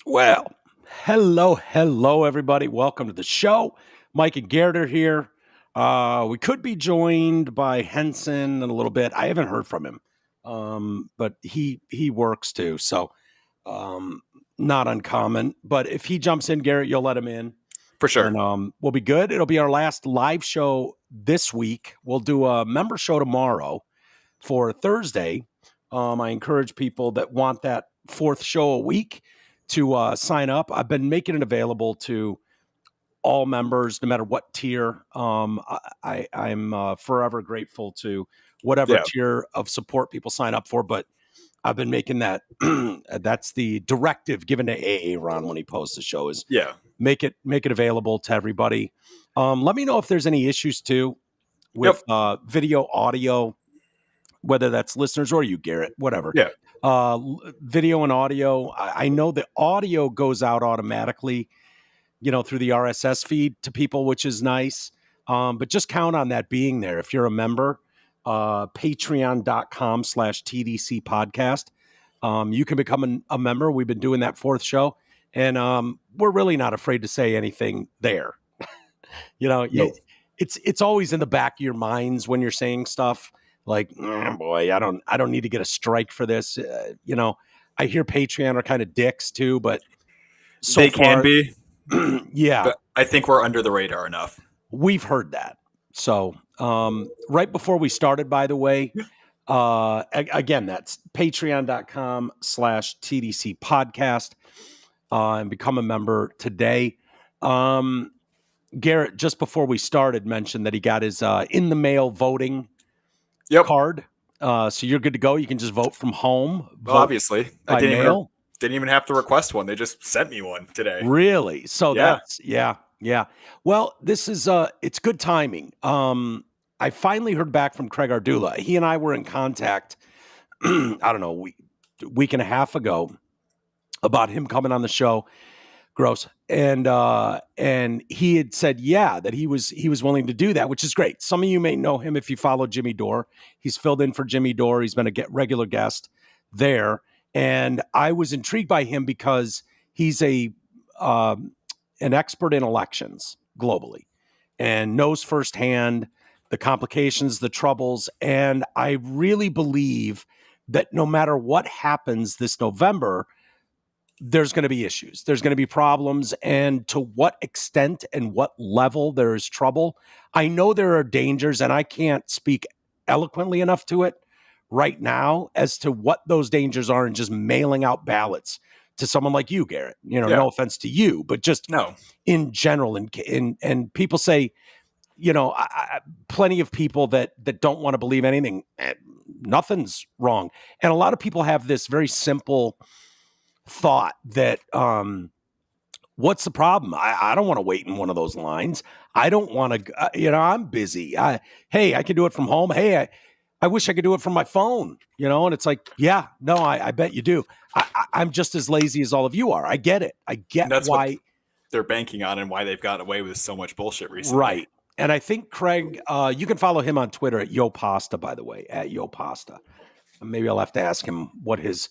Well, hello, everybody. Welcome to the show. Mike and Garrett are here. We could be joined by Henson in a little bit. I haven't heard from him, but he works too, so not uncommon. But if he jumps in, Garrett, you'll let him in, For sure. and we'll be good. It'll be our last live show this week. We'll do a member show tomorrow for Thursday. I encourage people that want that fourth show a week to sign up. I've been making it available to all members, no matter what tier. I'm forever grateful to whatever Yeah. tier of support people sign up for, but I've been making that. That's the directive given to AA Ron when he posts the show is Yeah. make it available to everybody. Let me know if there's any issues too with video, audio, whether that's listeners or you, Garrett, whatever. Yeah. Video and audio. I know the audio goes out automatically, through the RSS feed to people, which is nice. But just count on that being there. If you're a member, patreon.com/TDC Podcast. You can become a member. We've been doing that fourth show, and we're really not afraid to say anything there. It's always in the back of your minds when you're saying stuff like, boy, I don't need to get a strike for this. I hear Patreon are kind of dicks too, but They can be. Yeah, But I think we're under the radar enough. we've heard that. So right before we started, by the way, again, that's patreon.com/TDC Podcast, and become a member today. Garrett, just before we started, mentioned that he got his in the mail voting card. So you're good to go. You can just vote from home. Well, obviously, I didn't even have to request one. They just sent me one today. Really? So Yeah. that's yeah. Well, this is it's good timing. I finally heard back from Craig Ardula. He and I were in contact. I don't know, week and a half ago about him coming on the show. Gross. And he had said, that he was willing to do that, which is great. Some of you may know him if you follow Jimmy Dore. He's filled in for Jimmy Dore. He's been a regular guest there. And I was intrigued by him because he's an expert in elections globally and knows firsthand the complications, the troubles. And I really believe that no matter what happens this November, there's going to be issues. There's going to be problems. And to what extent and what level there is trouble, I know there are dangers, and I can't speak eloquently enough to it right now as to what those dangers are in just mailing out ballots to someone like you, Garrett. No offense to you, but just in general. And people say, plenty of people that don't want to believe anything. Nothing's wrong. And a lot of people have this very simple thought that what's the problem? I don't want to wait in one of those lines. I don't want to, I'm busy. I can do it from home. Hey, I wish I could do it from my phone, and it's like, I bet you do. I'm just as lazy as all of you are. I get it. I get that's why what they're banking on and why they've gotten away with so much bullshit recently. Right. And I think Craig, you can follow him on Twitter at YoPasta, by the way, at YoPasta. Maybe I'll have to ask him what his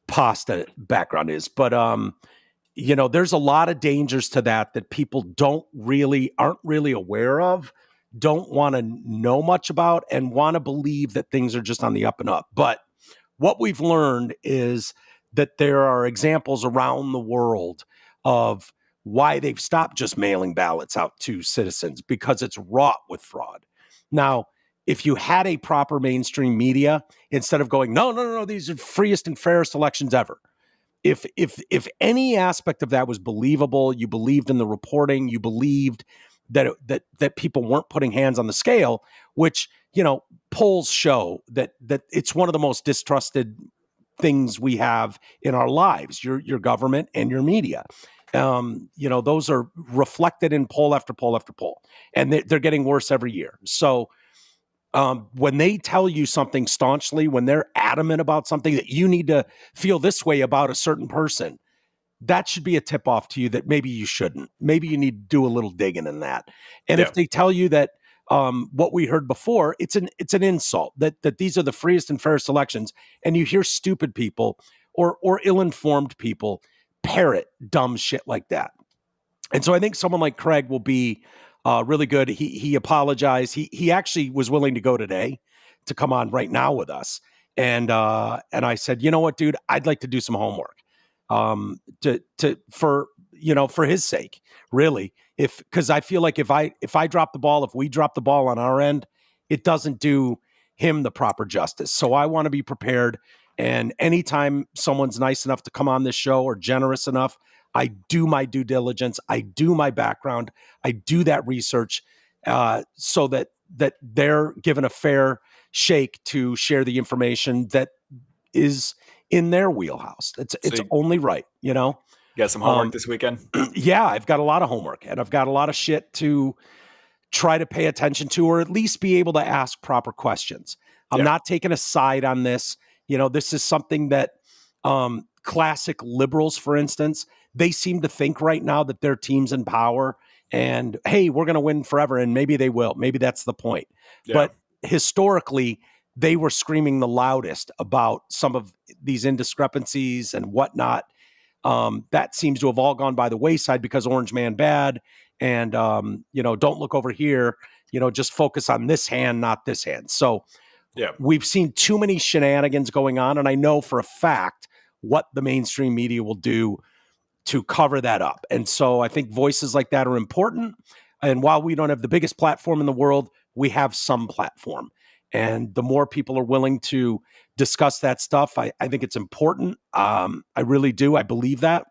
pasta background is, but there's a lot of dangers to that people aren't really aware of, don't want to know much about, and want to believe that things are just on the up and up. But what we've learned is that there are examples around the world of why they've stopped just mailing ballots out to citizens, because it's wrought with fraud. Now, if you had a proper mainstream media, instead of going, no, these are freest and fairest elections ever. If any aspect of that was believable, you believed in the reporting, you believed that people weren't putting hands on the scale, which, polls show that it's one of the most distrusted things we have in our lives, your government and your media. Those are reflected in poll after poll after poll, and they're getting worse every year. So when they tell you something staunchly, when they're adamant about something that you need to feel this way about a certain person, that should be a tip off to you that maybe you shouldn't. Maybe you need to do a little digging in that. And if they tell you that what we heard before, it's an insult that these are the freest and fairest elections, and you hear stupid people or ill-informed people parrot dumb shit like that. And so I think someone like Craig will be really good. He apologized. He actually was willing to go today to come on right now with us. And I said, you know what, dude, I'd like to do some homework for his sake, really. Because I feel like if I drop the ball, if we drop the ball on our end, it doesn't do him the proper justice. So I want to be prepared. And anytime someone's nice enough to come on this show or generous enough, I do my due diligence. I do my background. I do that research so that they're given a fair shake to share the information that is in their wheelhouse. It's only right, you know? You got some homework this weekend? Yeah, I've got a lot of homework, and I've got a lot of shit to try to pay attention to, or at least be able to ask proper questions. I'm not taking a side on this. You know, this is something that classic liberals, for instance, they seem to think right now that their team's in power and, hey, we're going to win forever. And maybe they will. Maybe that's the point. Yeah. But historically, they were screaming the loudest about some of these indiscrepancies and whatnot. That seems to have all gone by the wayside because Orange Man bad. And, don't look over here, just focus on this hand, not this hand. So we've seen too many shenanigans going on. And I know for a fact what the mainstream media will do to cover that up. And so I think voices like that are important. And while we don't have the biggest platform in the world, we have some platform. And the more people are willing to discuss that stuff, I think it's important. I really do. I believe that.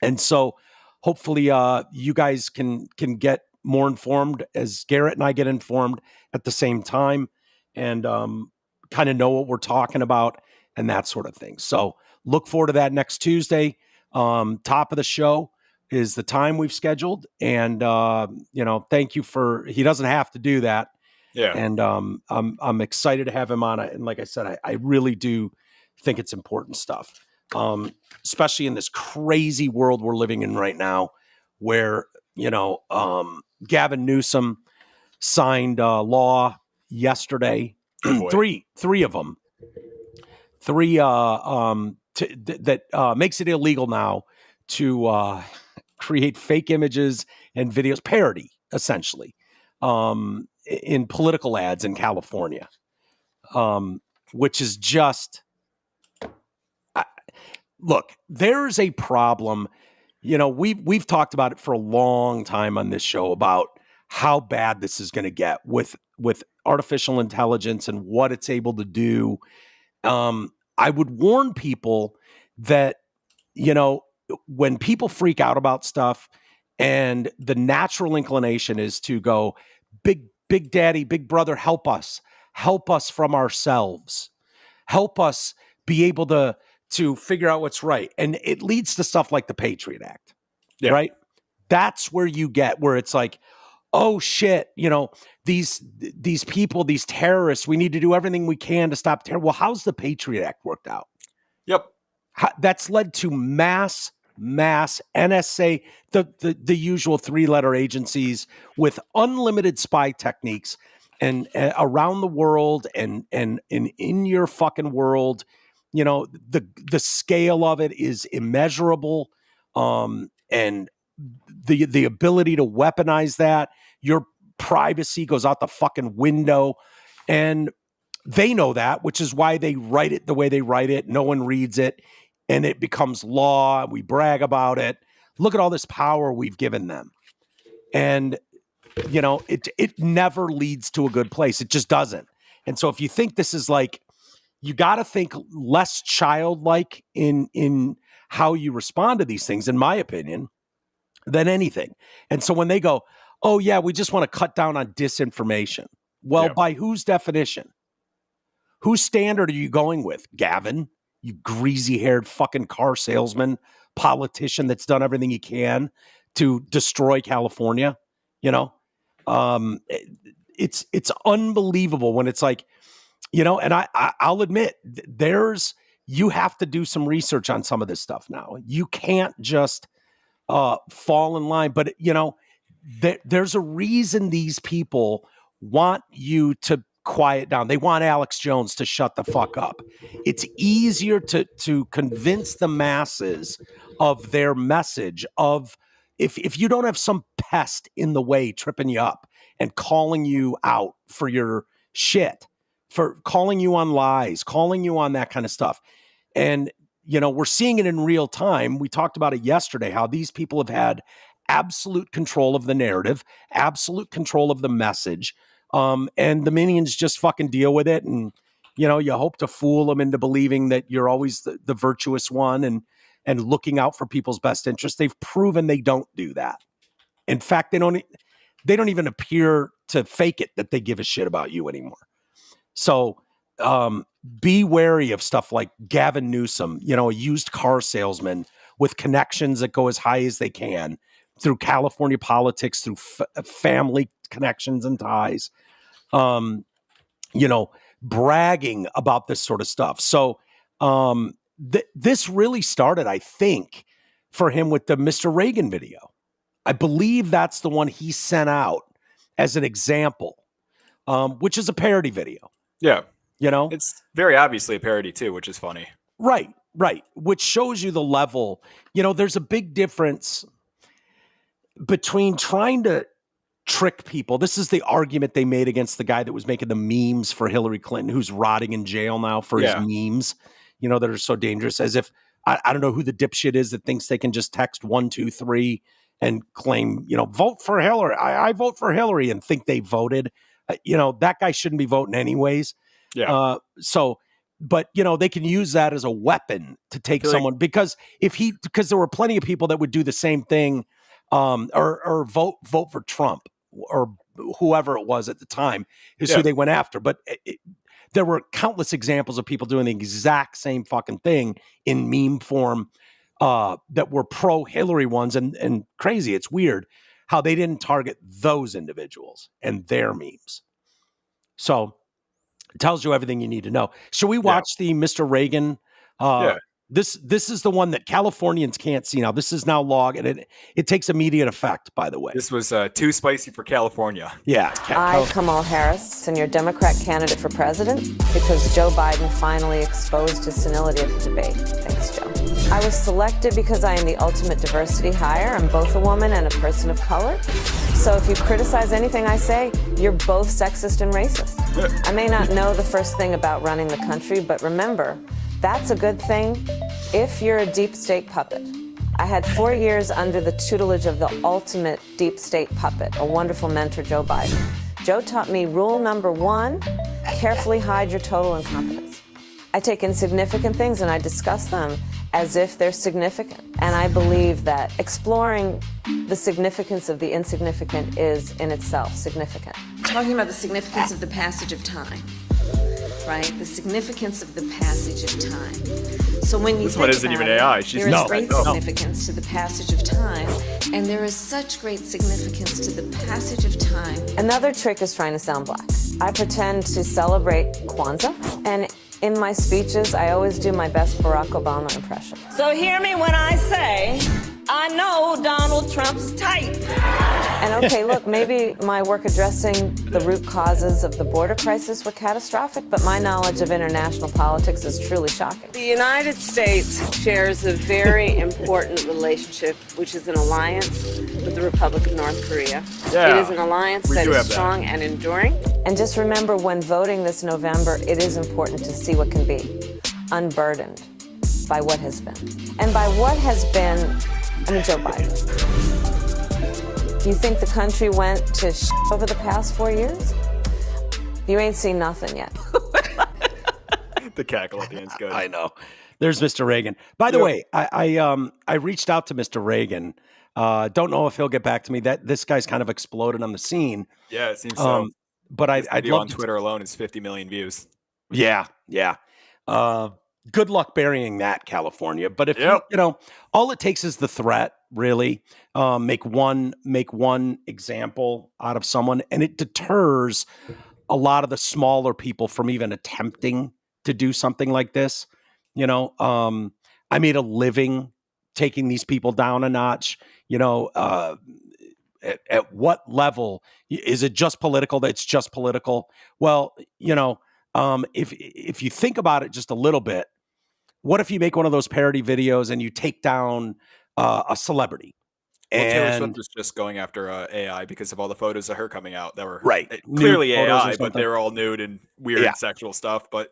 And so hopefully you guys can get more informed as Garrett and I get informed at the same time and kind of know what we're talking about and that sort of thing. So look forward to that next Tuesday. Top of the show is the time we've scheduled. And, thank you he doesn't have to do that. Yeah. And I'm excited to have him on it. And like I said, I really do think it's important stuff, especially in this crazy world we're living in right now where, Gavin Newsom signed a law yesterday, three of them, that makes it illegal now to create fake images and videos, parody, essentially, in political ads in California, which is just, look, there's a problem. We've talked about it for a long time on this show about how bad this is going to get with artificial intelligence and what it's able to do. I would warn people that, when people freak out about stuff and the natural inclination is to go, big daddy, big brother, help us from ourselves, help us be able to figure out what's right. And it leads to stuff like the Patriot Act, right? That's where you get where it's like, oh shit, these people, these terrorists, we need to do everything we can to stop terror. Well, how's the Patriot Act worked out? Yep. That's led to mass NSA, the usual 3-letter agencies with unlimited spy techniques and around the world and in your fucking world. The scale of it is immeasurable. And the ability to weaponize that, your privacy goes out the fucking window. And they know that, which is why they write it the way they write it. No one reads it and it becomes law. We brag about it. Look at all this power we've given them. And, it never leads to a good place. It just doesn't. And so if you think this is like, you got to think less childlike in how you respond to these things, in my opinion, than anything. And so when they go, oh yeah, we just want to cut down on disinformation. Well, by whose definition? Whose standard are you going with? Gavin, you greasy-haired fucking car salesman, politician that's done everything he can to destroy California. It's unbelievable when it's like, and I'll admit you have to do some research on some of this stuff now. You can't just fall in line, but there's a reason these people want you to quiet down. They want Alex Jones to shut the fuck up. It's easier to convince the masses of their message of if you don't have some pest in the way tripping you up and calling you out for your shit, for calling you on lies, calling you on that kind of stuff. And, we're seeing it in real time. We talked about it yesterday, how these people have had absolute control of the narrative, absolute control of the message. And the minions just fucking deal with it. And, you hope to fool them into believing that you're always the virtuous one and looking out for people's best interests. They've proven they don't do that. In fact, they don't even appear to fake it that they give a shit about you anymore. So be wary of stuff like Gavin Newsom, a used car salesman with connections that go as high as they can through California politics, through family connections and ties, bragging about this sort of stuff. So this really started, I think, for him with the Mr. Reagan video. I believe that's the one he sent out as an example, which is a parody video. Yeah. It's very obviously a parody too, which is funny. Right. Which shows you the level. There's a big difference between trying to trick people. This is the argument they made against the guy that was making the memes for Hillary Clinton, who's rotting in jail now for his memes, that are so dangerous. As if, I don't know who the dipshit is that thinks they can just text 1, 2, 3 and claim, vote for Hillary. I vote for Hillary and think they voted. That guy shouldn't be voting anyways. Yeah. But they can use that as a weapon to take someone, because there were plenty of people that would do the same thing, or vote for Trump or whoever it was at the time is who they went after. But there were countless examples of people doing the exact same fucking thing in meme form, that were pro Hillary ones, and crazy. It's weird how they didn't target those individuals and their memes. So it tells you everything you need to know. Should we watch the Mr. Reagan? This is the one that Californians can't see now. This is now log, and it takes immediate effect, by the way. This was too spicy for California. Yeah. I, Kamala Harris, and your Democrat candidate for president, because Joe Biden finally exposed his senility at the debate. Thanks, Joe. I was selected because I am the ultimate diversity hire. I'm both a woman and a person of color. So if you criticize anything I say, you're both sexist and racist. I may not know the first thing about running the country, but remember, that's a good thing if you're a deep state puppet. I had 4 years under the tutelage of the ultimate deep state puppet, a wonderful mentor, Joe Biden. Joe taught me rule number 1, carefully hide your total incompetence. I take insignificant things and I discuss them as if they're significant. And I believe that exploring the significance of the insignificant is in itself significant. Talking about the significance of the passage of time, right? The significance of the passage of time. So when you this one isn't even AI. There is great significance to the passage of time, and there is such great significance to the passage of time. Another trick is trying to sound black. I pretend to celebrate Kwanzaa, and in my speeches, I always do my best Barack Obama impression. So hear me when I say, I know Donald Trump's type. And okay, look, maybe my work addressing the root causes of the border crisis were catastrophic, but my knowledge of international politics is truly shocking. The United States shares a very important relationship, which is an alliance with the Republic of North Korea. Yeah, it is an alliance that is strong and enduring. And just remember, when voting this November, it is important to see what can be unburdened by what has been. And by what has been, I mean Joe Biden. You think the country went to over the past 4 years? You ain't seen nothing yet. The cackle at the end's good. I know. There's Mr. Reagan. By the way, I reached out to Mr. Reagan. Don't know if he'll get back to me. That this guy's kind of exploded on the scene. Yeah, it seems so. But I'd love on Twitter alone is 50 million views. Yeah. Good luck burying that, California. But if you know, all it takes is the threat. Really, make one example out of someone, and it deters a lot of the smaller people from even attempting to do something like this. You know, I made a living taking these people down a notch. You know, at what level is it just political? That's just political. Well, if you think about it just a little bit, what if you make one of those parody videos and you take down a celebrity? Well, Taylor Swift was just going after AI because of all the photos of her coming out that were Nude clearly AI, but something. they were all nude and weird sexual stuff. But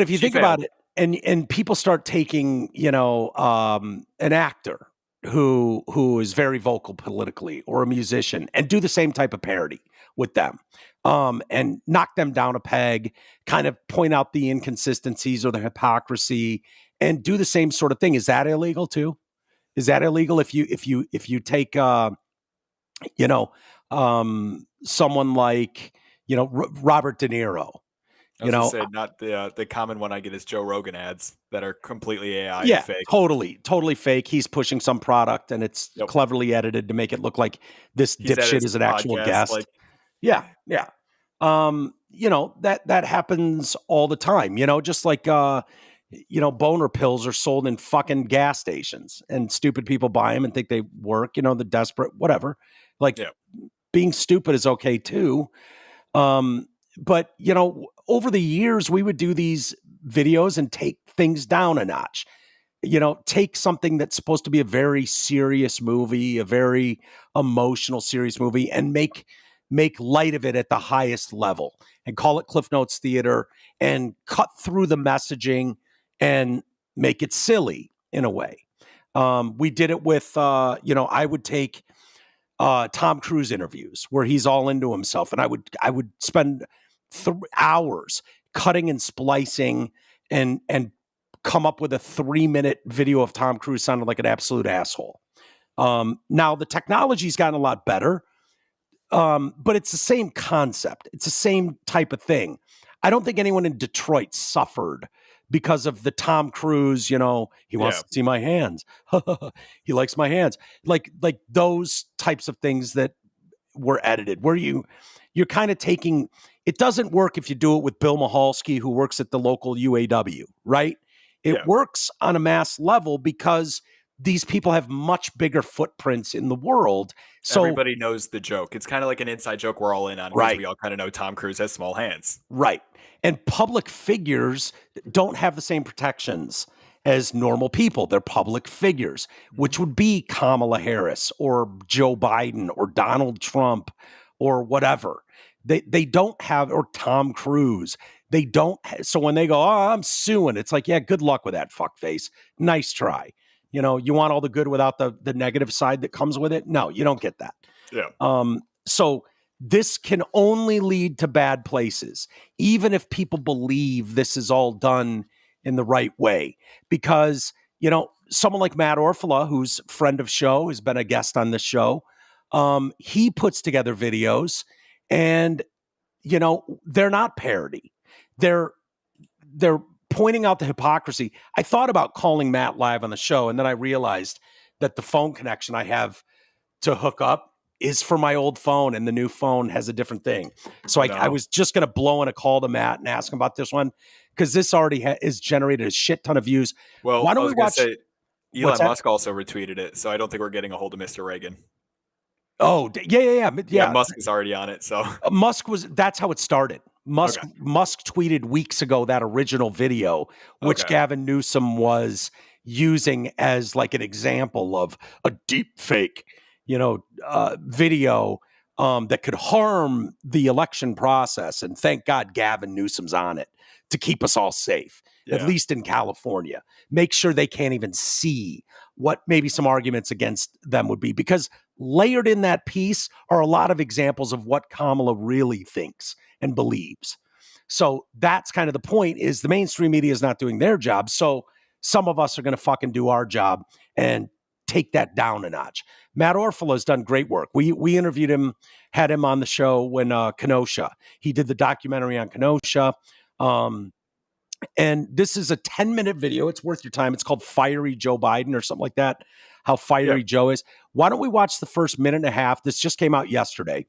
if you think about it, and people start taking, an actor who is very vocal politically, or a musician, and do the same type of parody with them, and knock them down a peg, kind of point out the inconsistencies or the hypocrisy, and do the same sort of thing. Is that illegal too? Is that illegal if you take someone like Robert De Niro? Say, not the common one I get is Joe Rogan ads that are completely AI Yeah, and fake. Totally fake. He's pushing some product and it's cleverly edited to make it look like this dipshit is an actual guest. Yeah. That happens all the time. Just like boner pills are sold in fucking gas stations, and stupid people buy them and think they work. The desperate, whatever. Being stupid is okay too. But, over the years, we would do these videos and take things down a notch. Take something that's supposed to be a very serious movie, a very emotional, serious movie, and make light of it at the highest level and call it Cliff Notes Theater and cut through the messaging and make it silly in a way. We did it with, I would take Tom Cruise interviews where he's all into himself, and I would spend hours cutting and splicing and come up with a 3-minute video of Tom Cruise sounding like an absolute asshole. Now the technology's gotten a lot better, but it's the same concept. It's the same type of thing. I don't think anyone in Detroit suffered because of the Tom Cruise, he wants to see my hands. He likes my hands. Like those types of things that were edited, where you're kind of taking, it doesn't work if you do it with Bill Mahalski, who works at the local UAW, right? It works on a mass level because these people have much bigger footprints in the world. So everybody knows the joke. It's kind of like an inside joke we're all in on, because we all kind of know Tom Cruise has small hands. Right. And public figures don't have the same protections as normal people. They're public figures, which would be Kamala Harris or Joe Biden or Donald Trump or whatever. They don't have, or Tom Cruise. They don't. So when they go, oh, I'm suing, it's like, yeah, good luck with that, fuckface. Nice try. You want all the good without the negative side that comes with it? No, you don't get that. Yeah. So this can only lead to bad places, even if people believe this is all done in the right way. Because, someone like Matt Orfala, who's a friend of show, has been a guest on this show, he puts together videos, and, they're not parody. They're pointing out the hypocrisy. I thought about calling Matt live on the show, and then I realized that the phone connection I have to hook up is for my old phone, and the new phone has a different thing. So I was just going to blow in a call to Matt and ask him about this one, because this already has generated a shit ton of views. Well, why don't we watch? Elon Musk also retweeted it, so I don't think we're getting a hold of Mr. Reagan. Oh, yeah. Musk is already on it. So that's how it started. Musk tweeted weeks ago that original video, which Gavin Newsom was using as like an example of a deep fake, video that could harm the election process. And thank God Gavin Newsom's on it to keep us all safe, at least in California. Make sure they can't even see what maybe some arguments against them would be, because layered in that piece are a lot of examples of what Kamala really thinks and believes. So that's kind of the point, is the mainstream media is not doing their job. So some of us are going to fucking do our job and take that down a notch. Matt Orfala has done great work. We interviewed him, had him on the show when Kenosha. He did the documentary on Kenosha. And this is a 10-minute video. It's worth your time. It's called Fiery Joe Biden or something like that. How fiery Joe is. Why don't we watch the first minute and a half? This just came out yesterday.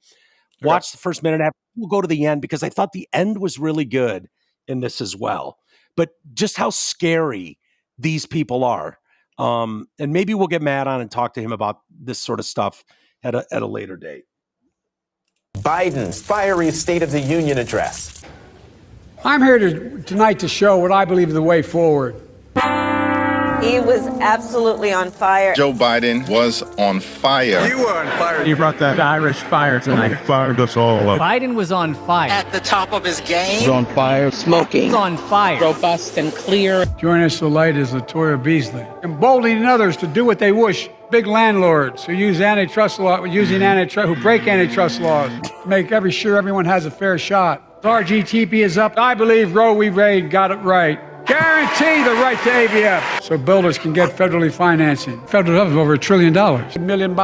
Watch the first minute and a half. We'll go to the end, because I thought the end was really good in this as well. But just how scary these people are. And maybe we'll get Matt on and talk to him about this sort of stuff at a later date. Biden's fiery State of the Union address. I'm here tonight to show what I believe is the way forward. He was absolutely on fire. Joe Biden was on fire. You were on fire. You brought that Irish fire tonight. Fired us all up. Biden was on fire. At the top of his game. He's on fire. Smoking. He's on fire. Robust and clear. Join us tonight is Latoya Beasley. Emboldening others to do what they wish. Big landlords who use antitrust law, who break antitrust laws, make sure everyone has a fair shot. RGTP is up. I believe Roe v. Wade got it right. Guarantee the right to ABF so builders can get federally financing. Federal government over $1 trillion. $1 million.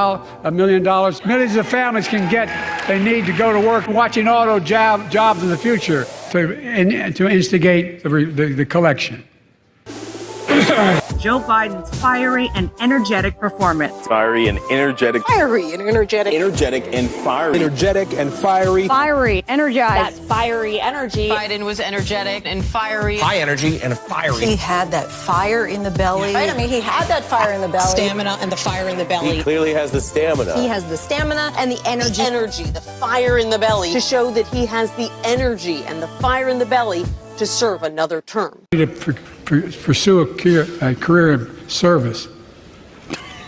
Millions of families can get, they need to go to work watching auto jobs in the future to instigate the collection. Joe Biden's fiery and energetic performance. Fiery and energetic. Fiery and energetic. Energetic and fiery. Energetic and fiery. Fiery, energized. That fiery energy. Biden was energetic and fiery. High energy and fiery. He had that fire in the belly. Right? I mean, he had that fire in the belly. Stamina and the fire in the belly. He clearly has the stamina. He has the stamina and the energy. Energy, the fire in the belly. To show that he has the energy and the fire in the belly to serve another term. To pursue a career of service.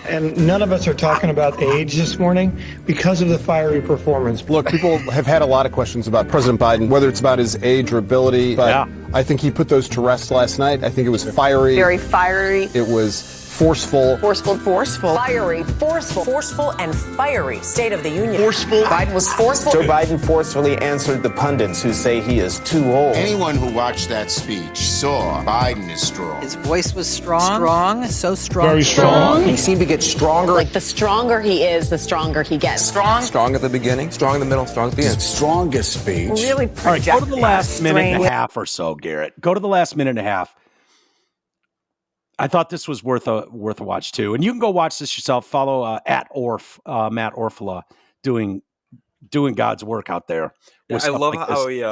And none of us are talking about age this morning because of the fiery performance. Look, people have had a lot of questions about President Biden, whether it's about his age or ability, but I think he put those to rest last night. I think it was fiery. Very fiery. It was forceful. Fiery, forceful and fiery. State of the Union. Forceful. Biden was forceful. Joe Biden forcefully answered the pundits who say he is too old. Anyone who watched that speech saw Biden is strong. His voice was strong. So strong. Very strong. He seemed to get stronger. Like the stronger he is, the stronger he gets. Strong at the beginning, strong in the middle, strong at the end. Strongest speech. Really All right, go to the last minute and a half or so, Garrett. Go to the last minute and a half. I thought this was worth a watch too, and you can go watch this yourself. Follow at Matt Orfala doing God's work out there. Yeah, I love how he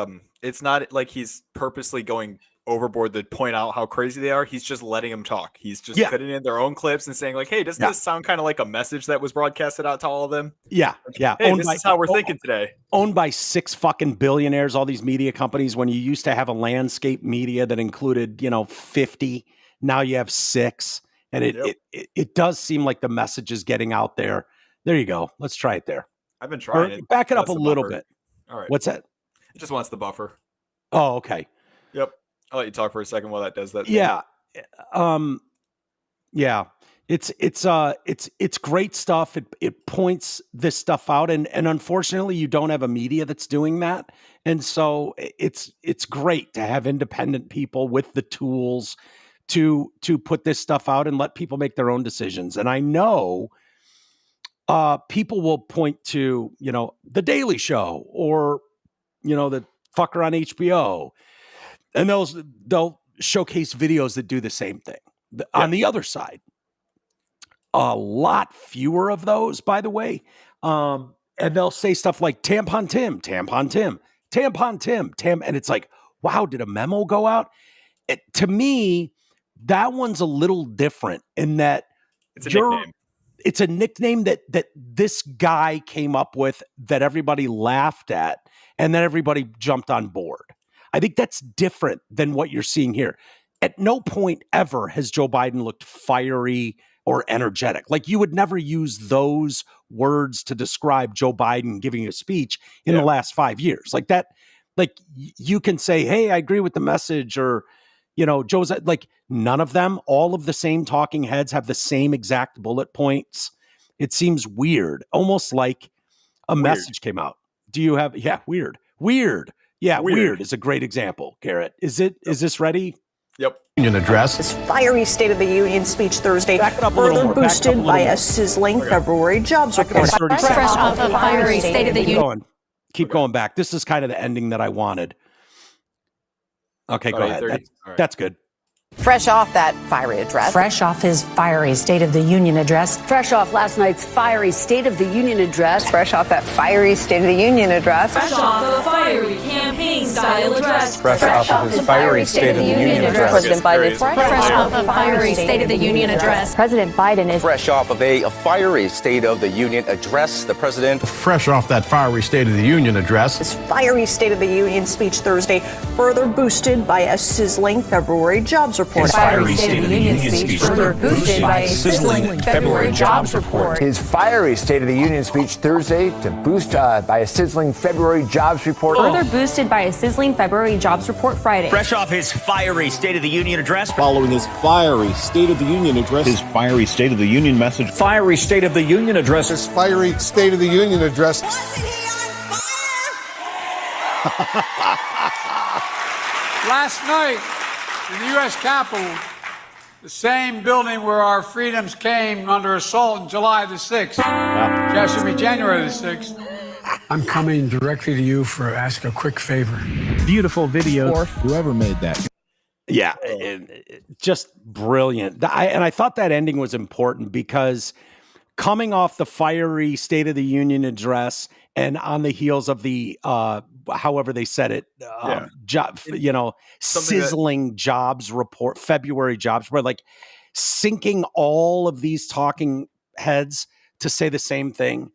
it's not like he's purposely going overboard to point out how crazy they are. He's just letting them talk. He's just putting in their own clips and saying like, "Hey, doesn't this sound kind of like a message that was broadcasted out to all of them?" Yeah. Hey, this is how we're thinking today. Owned by 6 fucking billionaires. All these media companies. When you used to have a landscape media that included 50. Now you have 6, and it does seem like the message is getting out there. There you go. Let's try it there. I've been trying it. Back it up a little bit. All right. What's that? It just wants the buffer. Oh, okay. Yep. I'll let you talk for a second while that does that. Yeah. Yeah. It's great stuff. It points this stuff out, and unfortunately, you don't have a media that's doing that, and so it's great to have independent people with the tools to put this stuff out and let people make their own decisions. And I know people will point to, The Daily Show or, the fucker on HBO, and they'll showcase videos that do the same thing. On the other side, a lot fewer of those, by the way. And they'll say stuff like tampon Tim, and it's like, wow, did a memo go out? To me, that one's a little different in that it's a nickname. It's a nickname that this guy came up with that everybody laughed at and then everybody jumped on board. I think that's different than what you're seeing here. At no point ever has Joe Biden looked fiery or energetic. Like you would never use those words to describe Joe Biden giving a speech in the last 5 years. Like that, like you can say, hey, I agree with the message, or Joe's like none of them, all of the same talking heads have the same exact bullet points. It seems weird, almost like a message came out. Do you have, weird. Yeah, weird is a great example, Garrett. Is this ready? Yep. Union address. His fiery State of the Union speech Thursday, Back it up a little further more. boosted by a sizzling February jobs report. Fresh off the fiery State of the Union. Keep going back. This is kind of the ending that I wanted. Okay, go ahead. That's good. Fresh off that fiery address. Fresh off his fiery State of the Union address. Fresh off last night's fiery State of the Union address. Fresh off that fiery State of the Union address. Fresh off the fiery campaign-style address. Fresh off of his fiery State of the Union address. President Biden is Fresh off the fiery State of the Union address. President Biden is fresh off of a fiery State of the Union address. The president fresh off that fiery State of the Union address. His fiery State of the Union speech Thursday, further boosted by a sizzling February jobs report. His fiery State of the Union speech further boosted by a sizzling February jobs report. His fiery State of the Union speech Thursday to boost by a sizzling February jobs report. further boosted by a sizzling February jobs report Friday. fresh off his fiery State of the Union address. Following his fiery State of the Union address. His fiery State of the Union message. Fiery State of the Union address. His fiery State of the Union address. Last night in the U.S. Capitol, the same building where our freedoms came under assault on July the 6th. That should be January the 6th. I'm coming directly to you for ask a quick favor. Beautiful video. Whoever made that. Yeah, just brilliant. I thought that ending was important because coming off the fiery State of the Union address and on the heels of the, however they said it, sizzling jobs report, February jobs, where like syncing all of these talking heads to say the same thing.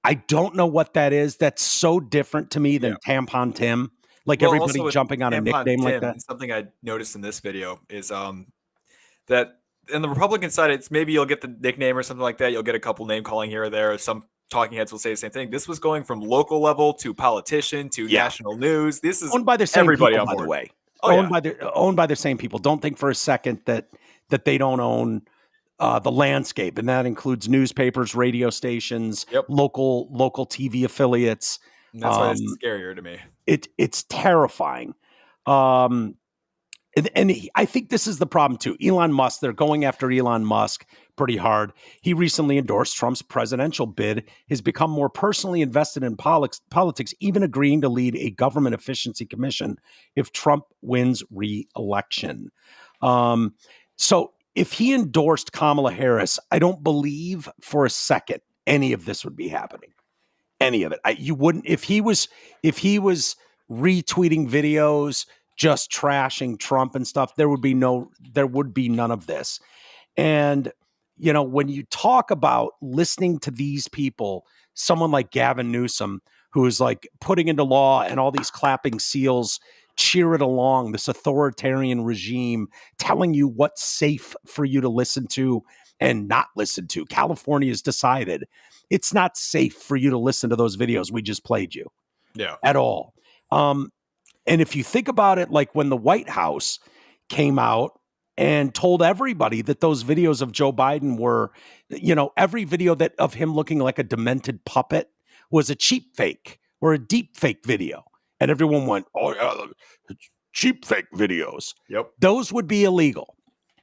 I don't know what that is. That's so different to me than Tampon Tim. Like everybody jumping on a nickname like that. Something I noticed in this video is that in the Republican side, it's maybe you'll get the nickname or something like that. You'll get a couple name calling here or there. Some talking heads will say the same thing. This was going from local level to politician to national news. This is owned by the same everybody people, on by the board. way. Owned by the same people. Don't think for a second that they don't own the landscape, and that includes newspapers, radio stations, local TV affiliates. And that's why it's scarier to me. It's terrifying. I think this is the problem too. Elon Musk, they're going after Elon Musk pretty hard. He recently endorsed Trump's presidential bid, has become more personally invested in politics, even agreeing to lead a government efficiency commission if Trump wins re-election. So if he endorsed Kamala Harris, I don't believe for a second any of this would be happening. Any of it. You wouldn't, if he was retweeting videos, just trashing Trump and stuff, there would be none of this. And, when you talk about listening to these people, someone like Gavin Newsom, who is like putting into law and all these clapping seals, cheer it along, this authoritarian regime telling you what's safe for you to listen to and not listen to. California has decided it's not safe for you to listen to those videos we just played you. At all. And if you think about it, like when the White House came out and told everybody that those videos of Joe Biden were, every video of him looking like a demented puppet was a cheap fake or a deep fake video. And everyone went, oh yeah, cheap fake videos. Yep. Those would be illegal.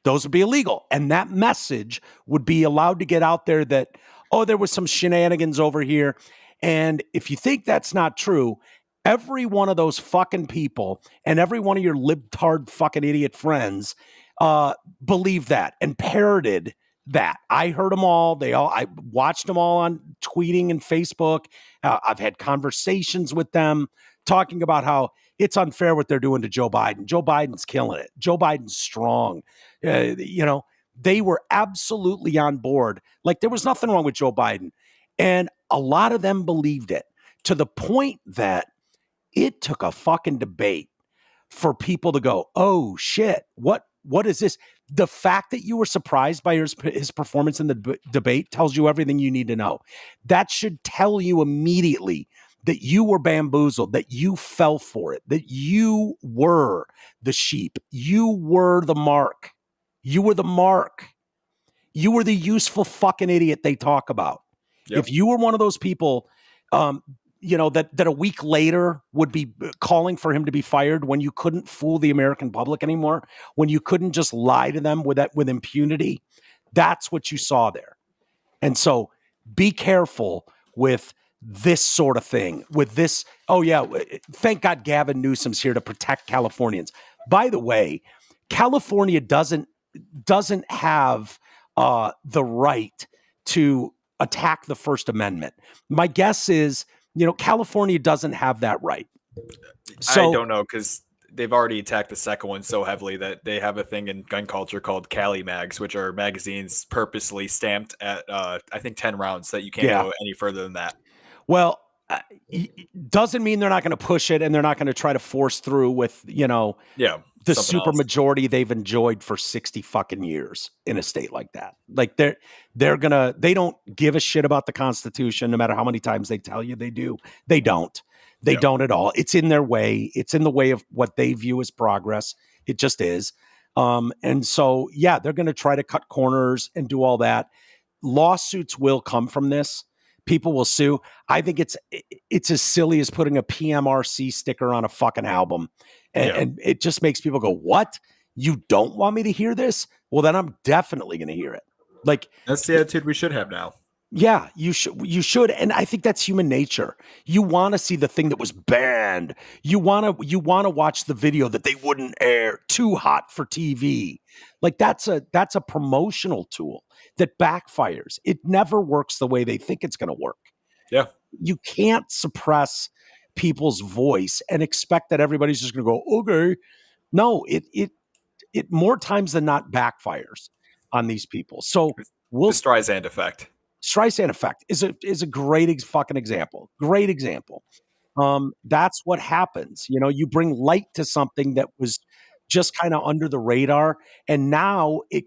And that message would be allowed to get out there that, there was some shenanigans over here. And if you think that's not true, every one of those fucking people and every one of your libtard fucking idiot friends believed that and parroted that. I heard them all. I watched them all on tweeting and Facebook. I've had conversations with them talking about how it's unfair what they're doing to Joe Biden. Joe Biden's killing it. Joe Biden's strong. They were absolutely on board. Like there was nothing wrong with Joe Biden. And a lot of them believed it to the point that it took a fucking debate for people to go, oh shit, what is this? The fact that you were surprised by his performance in the debate tells you everything you need to know. That should tell you immediately that you were bamboozled, that you fell for it, that you were the sheep. You were the mark. You were the mark. You were the useful fucking idiot they talk about. Yep. If you were one of those people, that a week later would be calling for him to be fired when you couldn't fool the American public anymore, when you couldn't just lie to them with impunity, that's what you saw there. And so be careful with this sort of thing, with this. Oh yeah, thank God Gavin Newsom's here to protect Californians. By the way, California doesn't have the right to attack the First Amendment. My guess is, California doesn't have that right. So I don't know, because they've already attacked the second one so heavily that they have a thing in gun culture called Cali mags, which are magazines purposely stamped at, I think 10 rounds, that you can't go any further than that. Well, doesn't mean they're not going to push it, and they're not going to try to force through with, the super majority they've enjoyed for 60 fucking years in a state like that. Like they don't give a shit about the Constitution, no matter how many times they tell you they do. They don't. They don't at all. It's in their way. It's in the way of what they view as progress. It just is. And so, they're going to try to cut corners and do all that. Lawsuits will come from this. People will sue. I think it's as silly as putting a PMRC sticker on a fucking album. And it just makes people go, what? You don't want me to hear this? Well, then I'm definitely going to hear it. Like, that's the attitude we should have now. Yeah, you should. And I think that's human nature. You want to see the thing that was banned. You want to watch the video that they wouldn't air, too hot for TV. Like that's a promotional tool that backfires. It never works the way they think it's going to work. Yeah. You can't suppress people's voice and expect that everybody's just going to go, okay. No, it more times than not backfires on these people. So the Streisand effect. Streisand effect is a great fucking example. Great example. That's what happens. You bring light to something that was just kind of under the radar, and now it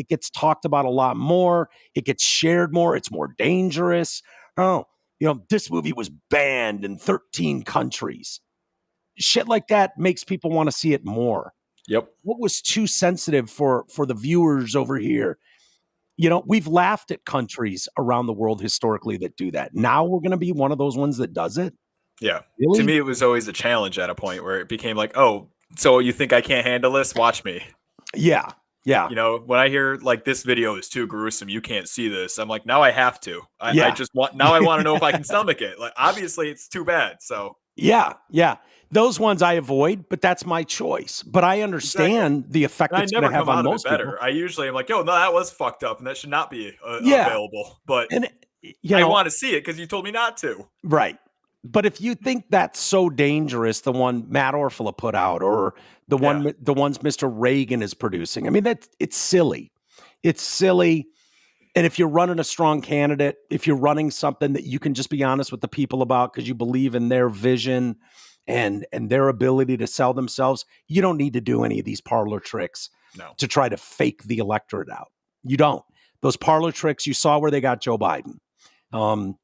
gets talked about a lot more. It gets shared more. It's more dangerous. Oh, this movie was banned in 13 countries. Shit like that makes people want to see it more. Yep. What was too sensitive for the viewers over here? We've laughed at countries around the world historically that do that. Now we're going to be one of those ones that does it. Yeah. Really? To me, it was always a challenge at a point where it became like, oh, so you think I can't handle this? Watch me. Yeah. Yeah. When I hear like this video is too gruesome, you can't see this. I'm like, now I have to. I want to know if I can stomach it. Like, obviously it's too bad. So yeah. Those ones I avoid, but that's my choice. But I understand the effect it's going to have on most people. I usually am like, yo, no, that was fucked up, and that should not be available. But I want to see it because you told me not to. Right. But if you think that's so dangerous, the one Matt Orfalea put out, or the ones Mr. Reagan is producing, I mean, it's silly. It's silly. And if you're running a strong candidate, if you're running something that you can just be honest with the people about because you believe in their vision and their ability to sell themselves, you don't need to do any of these parlor tricks to try to fake the electorate out. You don't. Those parlor tricks, you saw where they got Joe Biden. We'll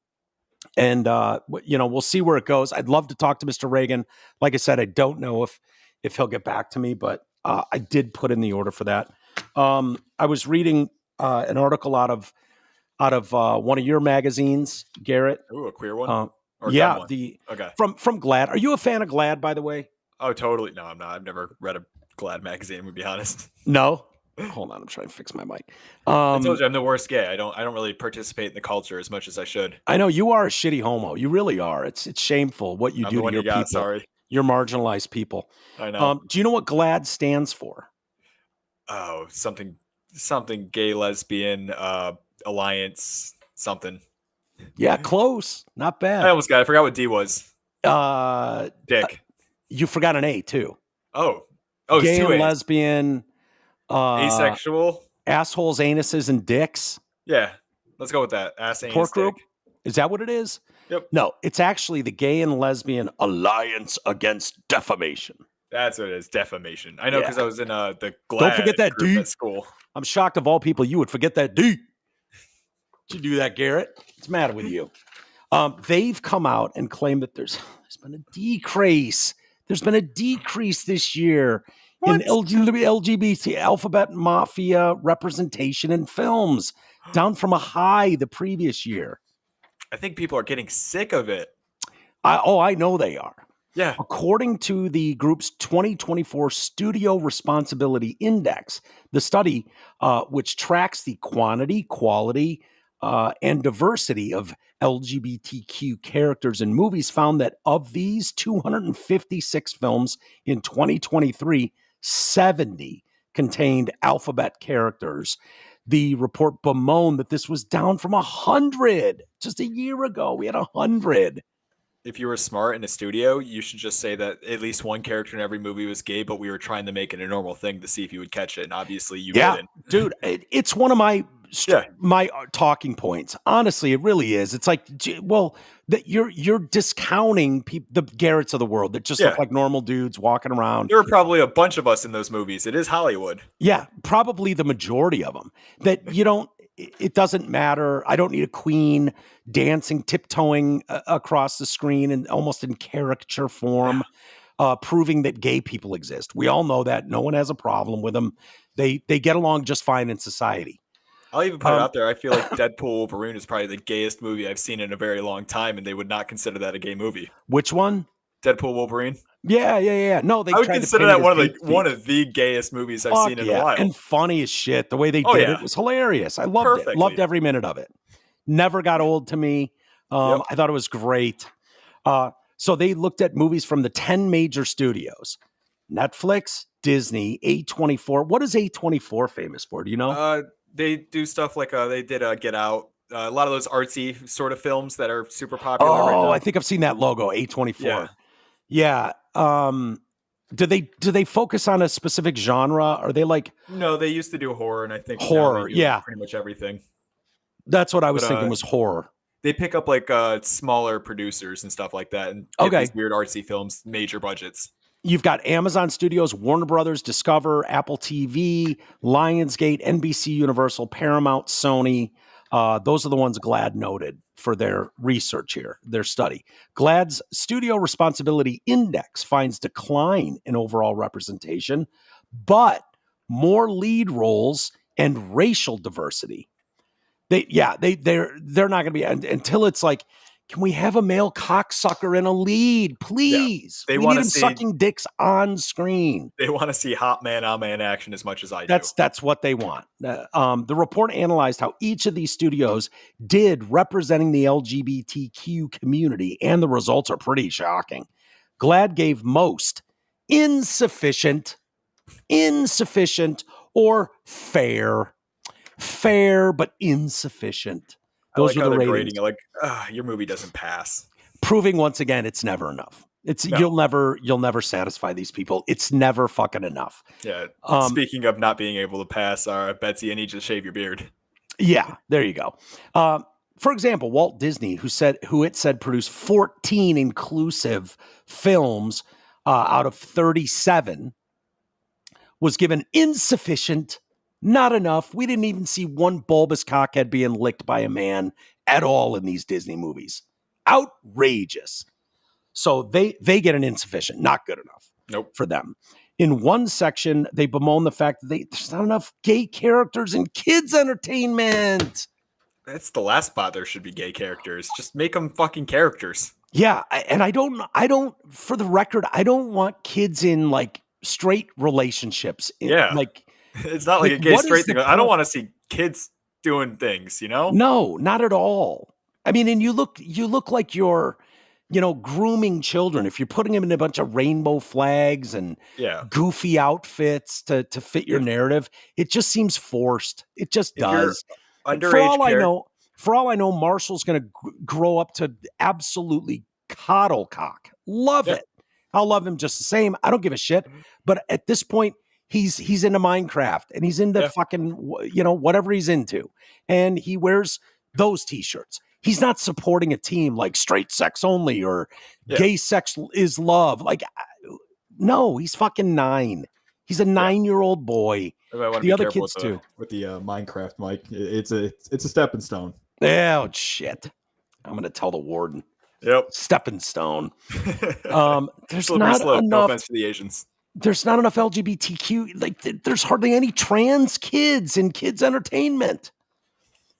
see where it goes. I'd love to talk to Mr. Reagan. Like I said, I don't know if he'll get back to me, but I did put in the order for that. I was reading an article out of one of your magazines, Garrett. Ooh, a queer one? Yeah, one? from GLAAD. Are you a fan of GLAAD, by the way? Oh, totally. No, I'm not. I've never read a GLAAD magazine, to be honest. No? Hold on, I'm trying to fix my mic. I told you I'm the worst gay. I don't really participate in the culture as much as I should. I know you are a shitty homo. You really are. It's shameful what you do to your people. Sorry. You're marginalized people. I know. Do you know what GLAAD stands for? Oh, something gay, lesbian, alliance, something. Yeah, close. Not bad. I almost got it. I forgot what D was. Dick. You forgot an A too. Oh, gay and A's. Lesbian. Asexual. Assholes, anuses, and dicks. Yeah, let's go with that. Ass, anus, Pork group. dick. Is that what it is? Yep. No, it's actually the Gay and Lesbian Alliance Against Defamation. That's what it is. Defamation. I know because I was in the GLAAD Don't forget that group D at school. I'm shocked of all people you would forget that D. Did you do that, Garrett? What's the matter with you? They've come out and claimed that there's been a decrease. There's been a decrease this year in LGBT alphabet mafia representation in films, down from a high the previous year. I think people are getting sick of it. I know they are. Yeah. According to the group's 2024 Studio Responsibility Index, the study, which tracks the quantity, quality, and diversity of LGBTQ characters in movies, found that of these 256 films in 2023, 70 contained alphabet characters. The report bemoaned that this was down from 100 just a year ago. We had 100. If you were smart in a studio, you should just say that at least one character in every movie was gay, but we were trying to make it a normal thing to see if you would catch it. And obviously you didn't. Dude, it's one of my talking points. Honestly, it really is. It's like, well, that you're discounting the Garretts of the world that just look like normal dudes walking around. There were probably a bunch of us in those movies. It is Hollywood. Yeah, probably the majority of them. That you don't. It doesn't matter. I don't need a queen dancing, tiptoeing across the screen and almost in caricature form, proving that gay people exist. We all know that. No one has a problem with them. They get along just fine in society. I'll even put it out there. I feel like Deadpool Wolverine is probably the gayest movie I've seen in a very long time, and they would not consider that a gay movie. Which one? Deadpool Wolverine. Yeah. No, I would consider that one of the gayest movies I've seen in a while. And funny as shit. The way they did it was hilarious. I loved it. Loved every minute of it. Never got old to me. I thought it was great. So they looked at movies from the 10 major studios. Netflix, Disney, A24. What is A24 famous for? Do you know? They do stuff like they did Get Out. A lot of those artsy sort of films that are super popular right now. I think I've seen that logo, A24. Yeah. Do they focus on a specific genre? Are they like? No, they used to do horror, and I think horror. Pretty much everything. That's what I was thinking was horror. They pick up like smaller producers and stuff like that, and get these weird artsy films, major budgets. You've got Amazon Studios, Warner Brothers, Discover, Apple TV, Lionsgate, NBC Universal, Paramount, Sony. Those are the ones GLAAD noted for their research here, their study. GLAAD's Studio Responsibility Index finds decline in overall representation, but more lead roles and racial diversity. They're not going to be until it's like, can we have a male cocksucker in a lead, please? They want to see sucking dicks on screen. They want to see hot man on man action as much as I do. That's what they want. The report analyzed how each of these studios did representing the LGBTQ community, and the results are pretty shocking. GLAAD gave most insufficient, or fair but insufficient. Those are the ratings. Like, your movie doesn't pass. Proving once again, it's never enough. You'll never satisfy these people. It's never fucking enough. Yeah. Speaking of not being able to pass, Betsy, I need you to shave your beard. Yeah, there you go. For example, Walt Disney, who it said produced 14 inclusive films out of 37, was given insufficient. Not enough. We didn't even see one bulbous cockhead being licked by a man at all in these Disney movies. Outrageous. So they get an insufficient, not good enough for them. In one section, they bemoan the fact that there's not enough gay characters in kids' entertainment. That's the last spot there should be gay characters. Just make them fucking characters. Yeah, and I don't, for the record, I don't want kids in like straight relationships. It's not like a gay straight thing. I don't want to see kids doing things, you know? No, not at all. I mean, and you look like you're, grooming children. If you're putting them in a bunch of rainbow flags and goofy outfits to fit your narrative, it just seems forced. It just does. For all I know, Marshall's going to grow up to absolutely coddle cock. Love it. I'll love him just the same. I don't give a shit. But at this point, he's into Minecraft and he's into fucking, whatever he's into. And he wears those t-shirts. He's not supporting a team like straight sex only or gay sex is love. Like, no, he's fucking 9. He's a 9-year-old boy. The other kids too. With the Minecraft mic, it's a stepping stone. Oh, shit. I'm going to tell the warden. Yep. Stepping stone. There's not enough. No offense to the Asians. There's not enough LGBTQ. Like, there's hardly any trans kids in kids' entertainment.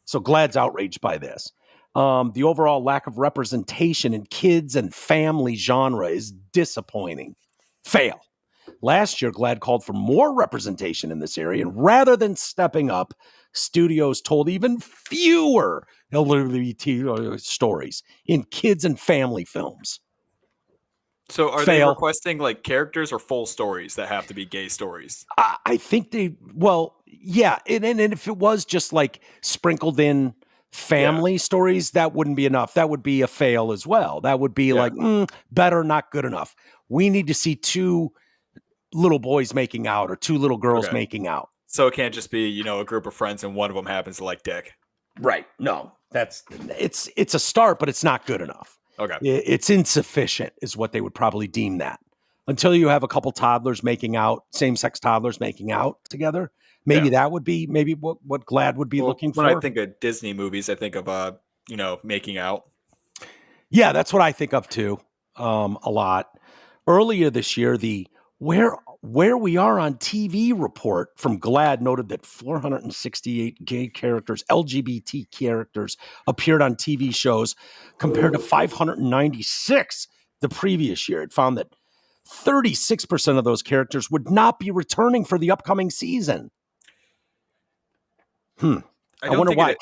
So GLAAD's outraged by this. The overall lack of representation in kids and family genre is disappointing. Fail. Last year, GLAAD called for more representation in this area, and rather than stepping up, studios told even fewer LGBT stories in kids and family films. So are they requesting like characters or full stories that have to be gay stories? I think yeah. And if it was just like sprinkled in family stories, that wouldn't be enough. That would be a fail as well. That would be like, better, not good enough. We need to see 2 little boys making out or 2 little girls making out. So it can't just be, a group of friends and one of them happens to like dick. Right. No, it's a start, but it's not good enough. Okay. It's insufficient is what they would probably deem that. Until you have a couple toddlers making out, same-sex toddlers making out together. Maybe that would be what GLAAD would be looking for. When I think of Disney movies, I think of, making out. Yeah, that's what I think of too, a lot. Earlier this year, the Where We Are on TV report from GLAAD noted that 468 gay characters, LGBT characters, appeared on TV shows compared to 596 the previous year. It found that 36% of those characters would not be returning for the upcoming season. I wonder why.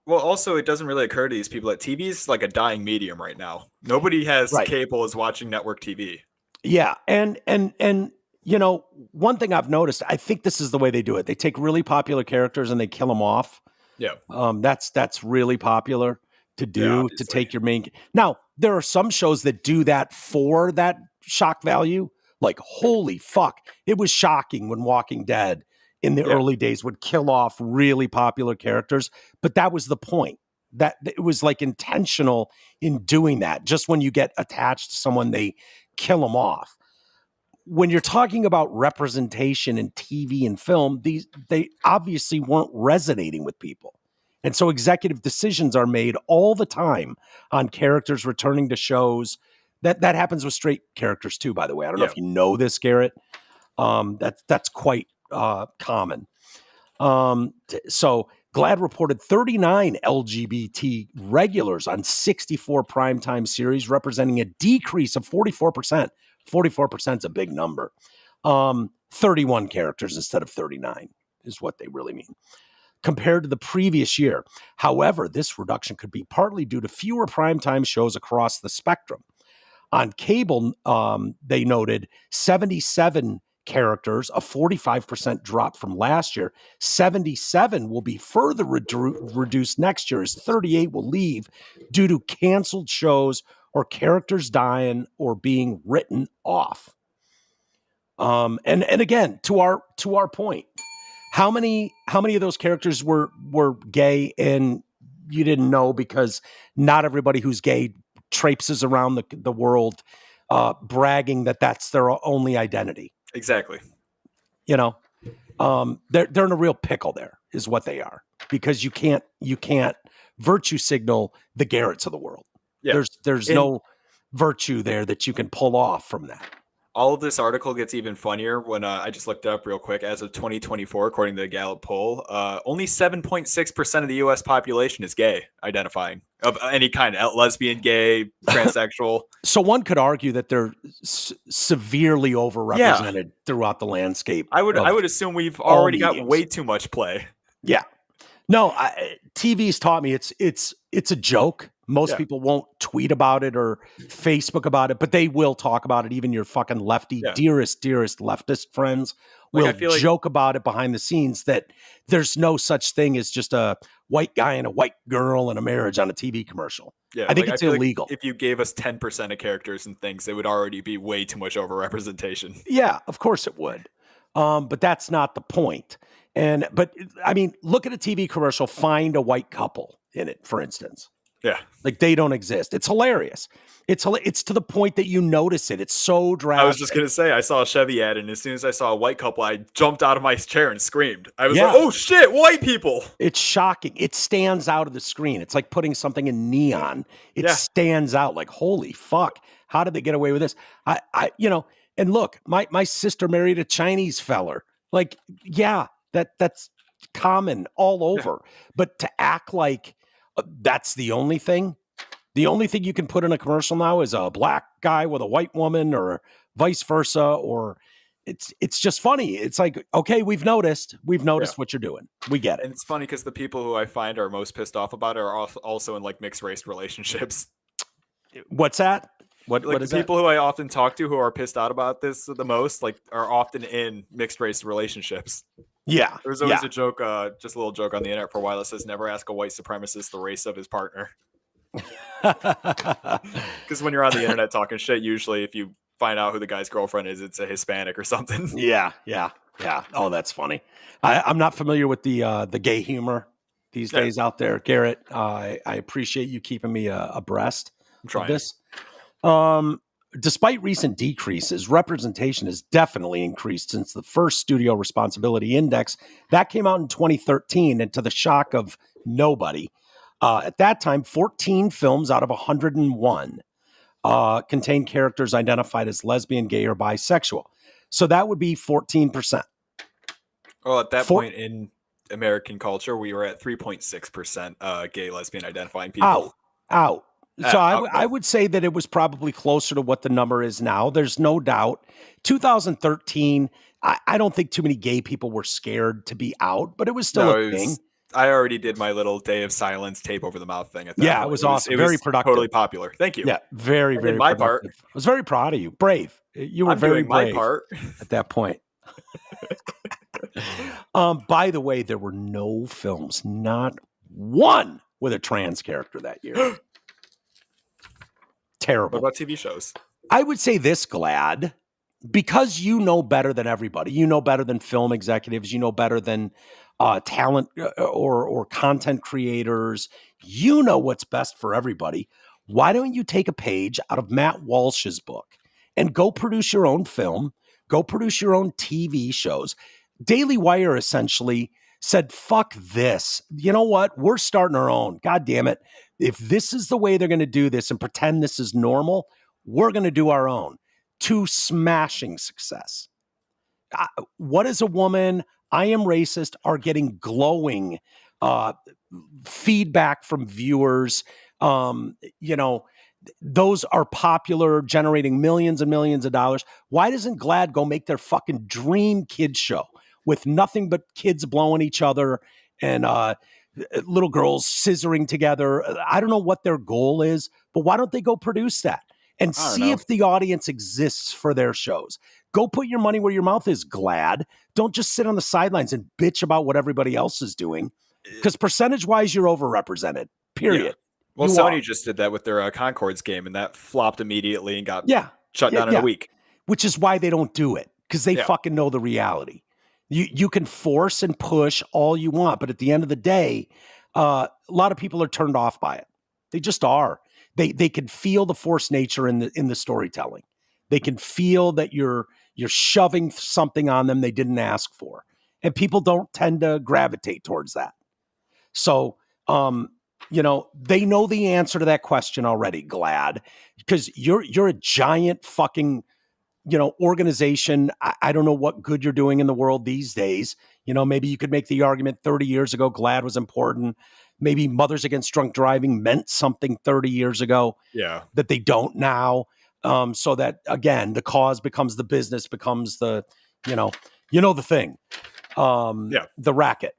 Well, also, it doesn't really occur to these people that TV is like a dying medium right now. Nobody has cable is watching network TV. Yeah, and one thing I've noticed, I think this is the way they do it. They take really popular characters and they kill them off. Yeah, that's really popular to do, to take your main. Now, there are some shows that do that for that shock value. Like, holy fuck, it was shocking when Walking Dead in the early days would kill off really popular characters, but that was the point. That it was like intentional in doing that. Just when you get attached to someone, they kill them off. When you're talking about representation in TV and film, they obviously weren't resonating with people. And so executive decisions are made all the time on characters returning to shows. That happens with straight characters too, by the way. I don't know if you know this, Garrett. That's quite common. So GLAAD reported 39 LGBT regulars on 64 primetime series, representing a decrease of 44%. 44% is a big number. 31 characters instead of 39 is what they really mean, compared to the previous year. However, this reduction could be partly due to fewer primetime shows across the spectrum. On cable, they noted 77 characters, a 45% drop from last year. 77 will be further reduced next year, as 38 will leave due to canceled shows or characters dying or being written off. And again, to our point, how many of those characters were gay and you didn't know, because not everybody who's gay traipses around the world bragging that that's their only identity. Exactly. They're in a real pickle there, is what they are, because you can't virtue signal the Garretts of the world. Yeah. There's no virtue there that you can pull off from that. All of this article gets even funnier when I just looked it up real quick. As of 2024, according to the Gallup poll, only 7.6% of the U.S. population is gay identifying of any kind, lesbian, gay, transsexual. So one could argue that they're severely overrepresented throughout the landscape. I would assume we've already got way too much play. Yeah. No, TV's taught me it's a joke. Most people won't tweet about it or Facebook about it, but they will talk about it. Even your fucking lefty, dearest leftist friends will joke about it behind the scenes, that there's no such thing as just a white guy and a white girl in a marriage on a TV commercial. Yeah, I think it's illegal. If you gave us 10% of characters and things, it would already be way too much overrepresentation. Yeah, of course it would. But that's not the point. But I mean, look at a TV commercial, find a white couple in it, for instance. Yeah. Like, they don't exist. It's hilarious. It's to the point that you notice it. It's so drastic. I was just going to say, I saw a Chevy ad, and as soon as I saw a white couple, I jumped out of my chair and screamed. I was like, oh shit, white people. It's shocking. It stands out of the screen. It's like putting something in neon. It stands out like, holy fuck. How did they get away with this? And look, my sister married a Chinese feller. Like, that's common all over. But to act like that's the only thing you can put in a commercial now is a black guy with a white woman, or vice versa, or it's just funny. It's like, okay, we've noticed what you're doing. We get it. And it's funny because the people who I find are most pissed off about it are also in like mixed race relationships. What's that? What the is people who I often talk to who are pissed out about this the most, like, are often in mixed race relationships. Yeah. There's always a joke, just a little joke on the internet for a while that says, never ask a white supremacist the race of his partner. Because when you're on the internet talking shit, usually if you find out who the guy's girlfriend is, it's a Hispanic or something. Yeah. Oh, that's funny. I'm not familiar with the gay humor these days out there, Garrett. I appreciate you keeping me abreast of this. Despite recent decreases, representation has definitely increased since the first Studio Responsibility Index that came out in 2013, and to the shock of nobody. At that time, 14 films out of 101 contained characters identified as lesbian, gay, or bisexual. So that would be 14%. Well, at that point in American culture, we were at 3.6% gay, lesbian identifying people. Out. So I would say that it was probably closer to what the number is now. There's no doubt. 2013, I don't think too many gay people were scared to be out, but it was still a thing. I already did my little day of silence tape over the mouth thing at that point. It was awesome. Very productive. Totally popular. Thank you. Yeah, very, very my productive. part. I was very proud of you. Brave. You were very brave my part at that point. By the way, there were no films, not one, with a trans character that year. Terrible. What about TV shows? I would say this, Glad, because you know better than everybody. You know better than film executives. You know better than talent or content creators. You know what's best for everybody. Why don't you take a page out of Matt Walsh's book and go produce your own film, go produce your own TV shows? Daily Wire essentially said, fuck this. You know what? We're starting our own. God damn it. If this is the way they're going to do this and pretend this is normal, we're going to do our own. To smashing success. What is a woman? I Am Racist are getting glowing feedback from viewers. Those are popular, generating millions and millions of dollars. Why doesn't Glad go make their fucking dream kids show with nothing but kids blowing each other and little girls scissoring together? I don't know what their goal is, but why don't they go produce that and see if the audience exists for their shows? Go put your money where your mouth is, Glad. Don't just sit on the sidelines and bitch about what everybody else is doing, because percentage-wise, you're overrepresented, period. Yeah. Well, Sony just did that with their Concords game, and that flopped immediately and got shut down in a week. Which is why they don't do it, because they fucking know the reality. You can force and push all you want, but at the end of the day, a lot of people are turned off by it. They just are. They can feel the forced nature in the storytelling. They can feel that you're shoving something on them they didn't ask for, and people don't tend to gravitate towards that. So, they know the answer to that question already, Glad, because you're a giant fucking, organization. I don't know what good you're doing in the world these days. Maybe you could make the argument 30 years ago, Glad was important. Maybe Mothers Against Drunk Driving meant something 30 years ago that they don't now. So that, again, the cause becomes the business, becomes the, the thing. The racket.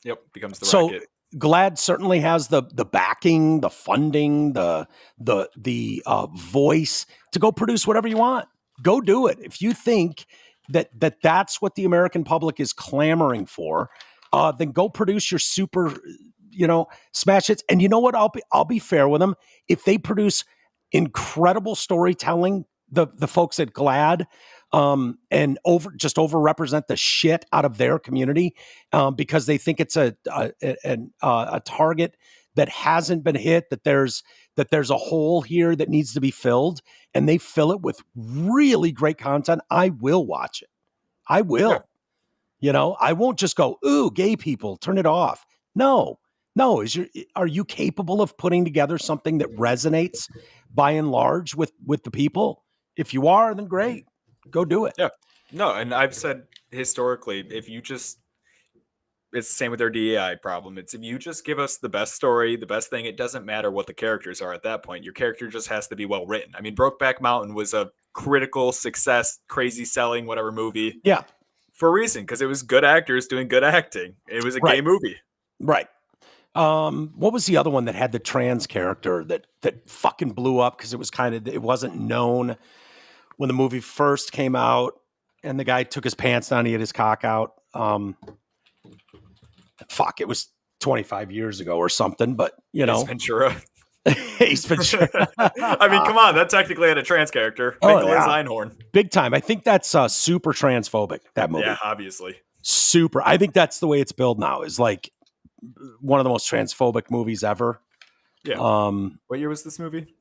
Yep, becomes the racket. So Glad certainly has the backing, the funding, the voice to go produce whatever you want. Go do it. If you think that's what the American public is clamoring for, then go produce your super, smash hits. And you know what? I'll be fair with them. If they produce incredible storytelling, the folks at Glad, and overrepresent the shit out of their community, because they think it's a target that hasn't been hit, that there's a hole here that needs to be filled, and they fill it with really great content. I will watch it. I will. I won't just go, ooh, gay people, turn it off. No. Are you capable of putting together something that resonates by and large with the people? If you are, then great. Go do it. Yeah. No, and I've said historically, if you just, it's the same with their DEI problem. It's if you just give us the best story, the best thing, it doesn't matter what the characters are at that point. Your character just has to be well written. I mean, Brokeback Mountain was a critical success, crazy selling, whatever movie. Yeah. For a reason, because it was good actors doing good acting. It was a gay movie. Right. What was the other one that had the trans character that fucking blew up because it wasn't known when the movie first came out, and the guy took his pants down, he had his cock out. It was 25 years ago or something, but Ace Ventura. Ace Ventura. I mean, come on, that technically had a trans character. Nicholas Einhorn. Big time. I think that's super transphobic, that movie. Yeah, obviously. Super. I think that's the way it's billed now, is like one of the most transphobic movies ever. Yeah. What year was this movie?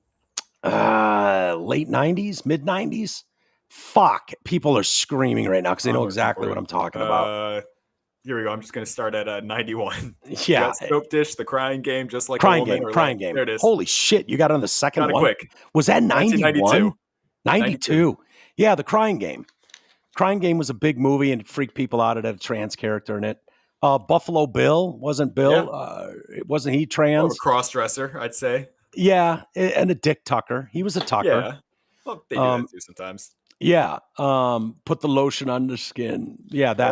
Late 90s, mid 90s. Fuck. People are screaming right now because they know exactly what I'm talking about. Here we go. I'm just going to start at 91. Yeah. Soap Dish, The Crying Game, Just Like Crying a Woman. Game. Crying Game. There it is. Holy shit. You got it on the second one? Quick. Was that 1992. 92. Yeah, The Crying Game. Crying Game was a big movie and it freaked people out. It had a trans character in it. Buffalo Bill. Wasn't Bill? Yeah. Wasn't he trans? Cross-dresser, I'd say. Yeah. And a dick tucker. He was a tucker. Yeah. Well, they do that too sometimes. Yeah. Put the lotion on the skin. Yeah. Yeah.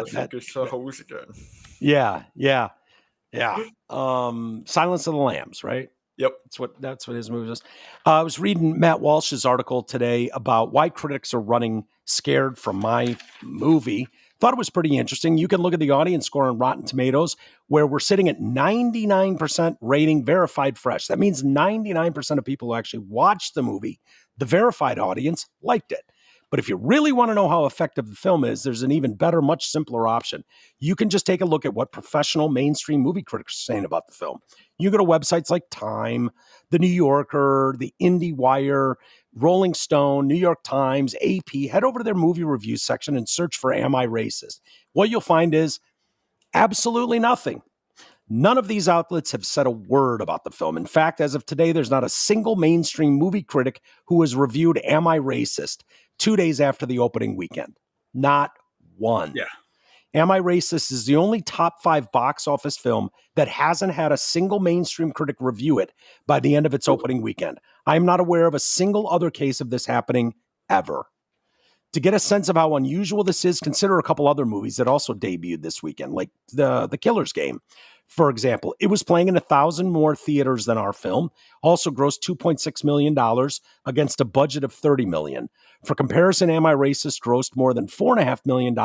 Silence of the Lambs, right? Yep. That's what his movie was. I was reading Matt Walsh's article today about why critics are running scared from my movie. Thought it was pretty interesting. You can look at the audience score on Rotten Tomatoes, where we're sitting at 99% rating verified fresh. That means 99% of people who actually watched the movie, the verified audience, liked it. But if you really want to know how effective the film is, there's an even better, much simpler option. You can just take a look at what professional mainstream movie critics are saying about the film. You go to websites like Time, The New Yorker, The IndieWire, Rolling Stone, New York Times, AP. Head over to their movie review section and search for Am I Racist? What you'll find is absolutely nothing. None of these outlets have said a word about the film. In fact, as of today, there's not a single mainstream movie critic who has reviewed Am I Racist 2 days after the opening weekend. Not one. Yeah. Am I Racist is the only top 5 box office film that hasn't had a single mainstream critic review it by the end of its opening weekend. I am not aware of a single other case of this happening ever. To get a sense of how unusual this is, consider a couple other movies that also debuted this weekend, like The Killer's Game. For example, it was playing in 1,000 more theaters than our film, also grossed $2.6 million against a budget of $30 million. For comparison, Am I Racist grossed more than $4.5 million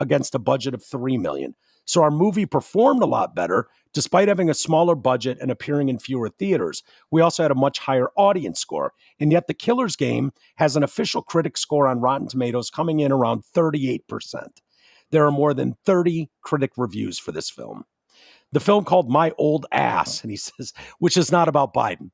against a budget of $3 million. So our movie performed a lot better, despite having a smaller budget and appearing in fewer theaters. We also had a much higher audience score, and yet The Killer's Game has an official critic score on Rotten Tomatoes coming in around 38%. There are more than 30 critic reviews for this film. The film called My Old Ass, and he says, which is not about Biden,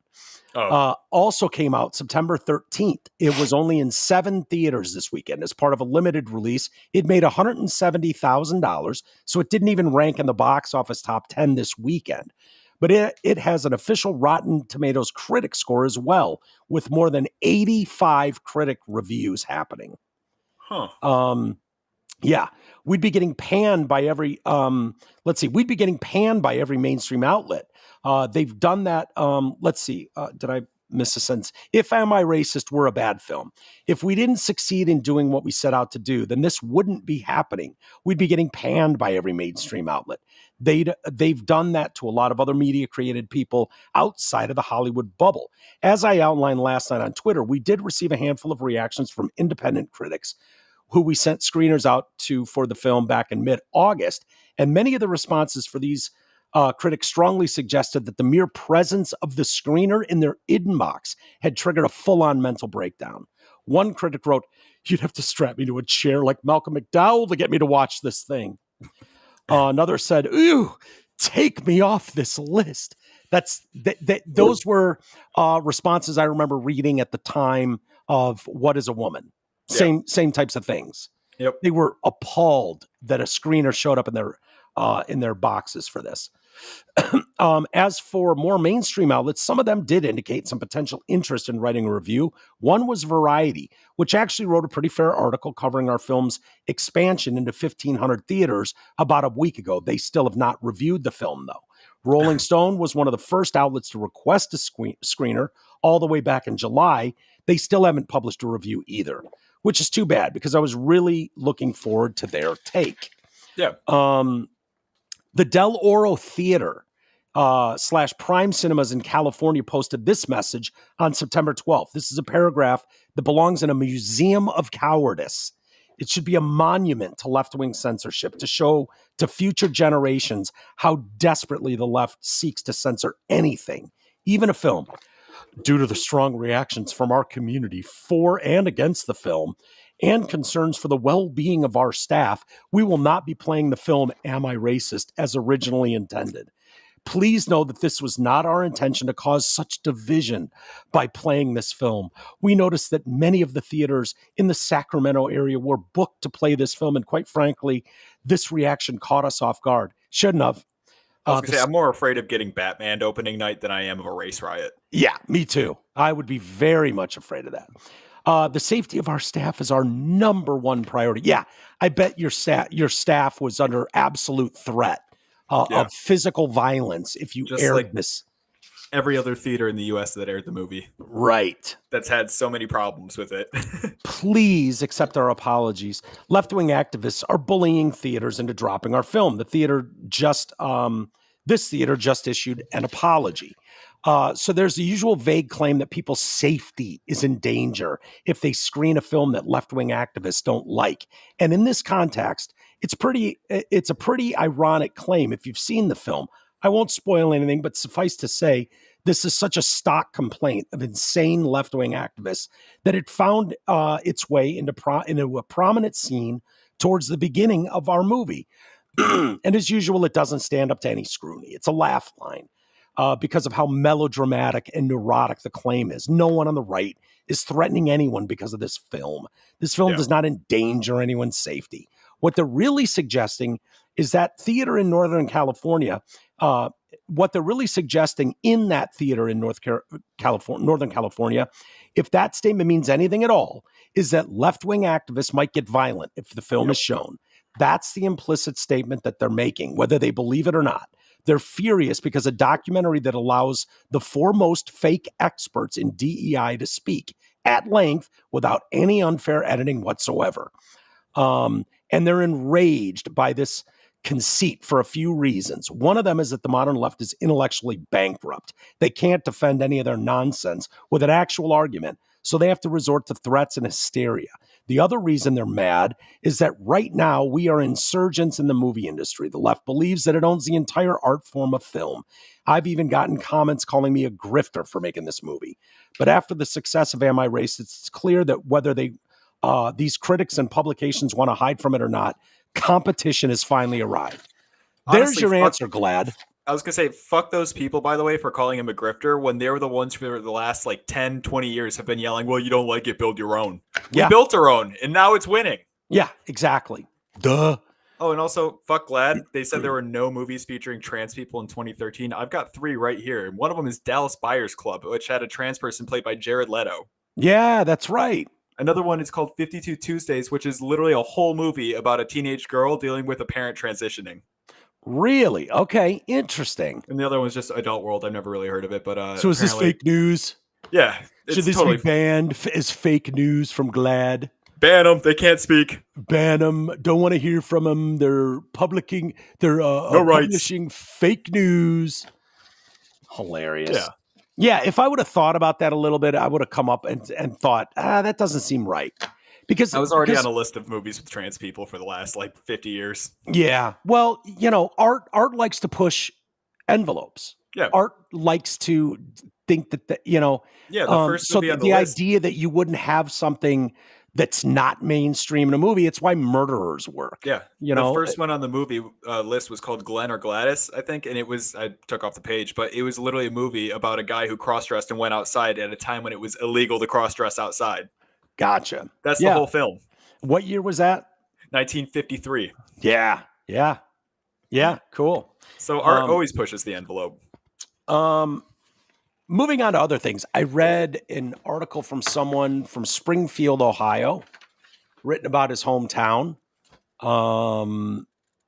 also came out September 13th. It was only in 7 theaters this weekend. As part of a limited release, it made $170,000, so it didn't even rank in the box office top 10 this weekend. But it has an official Rotten Tomatoes critic score as well, with more than 85 critic reviews happening. Yeah, we'd be getting panned by every, we'd be getting panned by every mainstream outlet. They've done that. Did I miss a sentence? If Am I Racist were a bad film, if we didn't succeed in doing what we set out to do, then this wouldn't be happening. We'd be getting panned by every mainstream outlet. They've done that to a lot of other media created people outside of the Hollywood bubble. As I outlined last night on Twitter, we did receive a handful of reactions from independent critics who we sent screeners out to for the film back in mid-August. And many of the responses for these critics strongly suggested that the mere presence of the screener in their inbox had triggered a full-on mental breakdown. One critic wrote, "You'd have to strap me to a chair like Malcolm McDowell to get me to watch this thing." Another said, "Ooh, take me off this list." Those were responses I remember reading at the time of What is a Woman? Same types of things. Yep. They were appalled that a screener showed up in their boxes for this. As for more mainstream outlets, some of them did indicate some potential interest in writing a review. One was Variety, which actually wrote a pretty fair article covering our film's expansion into 1,500 theaters about a week ago. They still have not reviewed the film, though. Rolling Stone was one of the first outlets to request a screener all the way back in July. They still haven't published a review either, which is too bad because I was really looking forward to their take. Yeah. The Del Oro Theater / Prime Cinemas in California posted this message on September 12th. This is a paragraph that belongs in a museum of cowardice. It should be a monument to left-wing censorship to show to future generations how desperately the left seeks to censor anything, even a film. Due to the strong reactions from our community for and against the film and concerns for the well-being of our staff, we will not be playing the film Am I Racist as originally intended. Please know that this was not our intention to cause such division by playing this film. We noticed that many of the theaters in the Sacramento area were booked to play this film, and quite frankly, this reaction caught us off guard. Shouldn't have. I was going to say, I'm more afraid of getting Batman opening night than I am of a race riot. Yeah, me too. I would be very much afraid of that. The safety of our staff is our number one priority. Yeah, I bet your staff was under absolute threat of physical violence if you just aired like this. Every other theater in the U.S. that aired the movie. Right. That's had so many problems with it. Please accept our apologies. Left-wing activists are bullying theaters into dropping our film. This theater just issued an apology. So there's the usual vague claim that people's safety is in danger if they screen a film that left-wing activists don't like. And in this context, it's a pretty ironic claim if you've seen the film. I won't spoil anything, but suffice to say, this is such a stock complaint of insane left-wing activists that it found its way into a prominent scene towards the beginning of our movie. And as usual, it doesn't stand up to any scrutiny. It's a laugh line because of how melodramatic and neurotic the claim is. No one on the right is threatening anyone because of this film. This film does not endanger anyone's safety. What they're really suggesting is that theater in Northern California, what they're really suggesting in that theater in Northern California, if that statement means anything at all, is that left-wing activists might get violent if the film is shown. That's the implicit statement that they're making, whether they believe it or not. They're furious because a documentary that allows the foremost fake experts in DEI to speak at length without any unfair editing whatsoever. And they're enraged by this conceit for a few reasons. One of them is that the modern left is intellectually bankrupt. They can't defend any of their nonsense with an actual argument, so they have to resort to threats and hysteria. The other reason they're mad is that right now we are insurgents in the movie industry. The left believes that it owns the entire art form of film. I've even gotten comments calling me a grifter for making this movie. But after the success of Am I Racist, it's clear that whether these critics and publications want to hide from it or not, competition has finally arrived. There's Honestly, your answer, Glad. I was going to say, fuck those people, by the way, for calling him a grifter when they were the ones for the last 10, 20 years have been yelling, well, you don't like it, build your own. We built our own, and now it's winning. Yeah, exactly. Duh. Oh, and also, fuck Glad. They said there were no movies featuring trans people in 2013. I've got 3 right here. And one of them is Dallas Buyers Club, which had a trans person played by Jared Leto. Yeah, that's right. Another one is called 52 Tuesdays, which is literally a whole movie about a teenage girl dealing with a parent transitioning. Really? Okay, interesting. And the other one's just Adult World. I've never really heard of it, but so is this fake news? Yeah, should this be banned as fake news from Glad? Ban them. They can't speak. Ban them. Don't want to hear from them. They're publishing. They're no publishing fake news. Hilarious. Yeah. Yeah, if I would have thought about that a little bit, I would have come up and thought, that doesn't seem right. Because I was already on a list of movies with trans people for the last 50 years. Yeah. Well, art likes to push envelopes. Yeah. Art likes to think that, Yeah, the first movie on the list. Idea that you wouldn't have something that's not mainstream in a movie, it's why Murderers work. Yeah. The first one on the movie list was called Glenn or Gladys, I think. And I took off the page, but it was literally a movie about a guy who cross-dressed and went outside at a time when it was illegal to cross-dress outside. Gotcha. That's the whole film. What year was that? 1953. Yeah. Cool. So art always pushes the envelope. Moving on to other things, I read an article from someone from Springfield, Ohio, written about his hometown.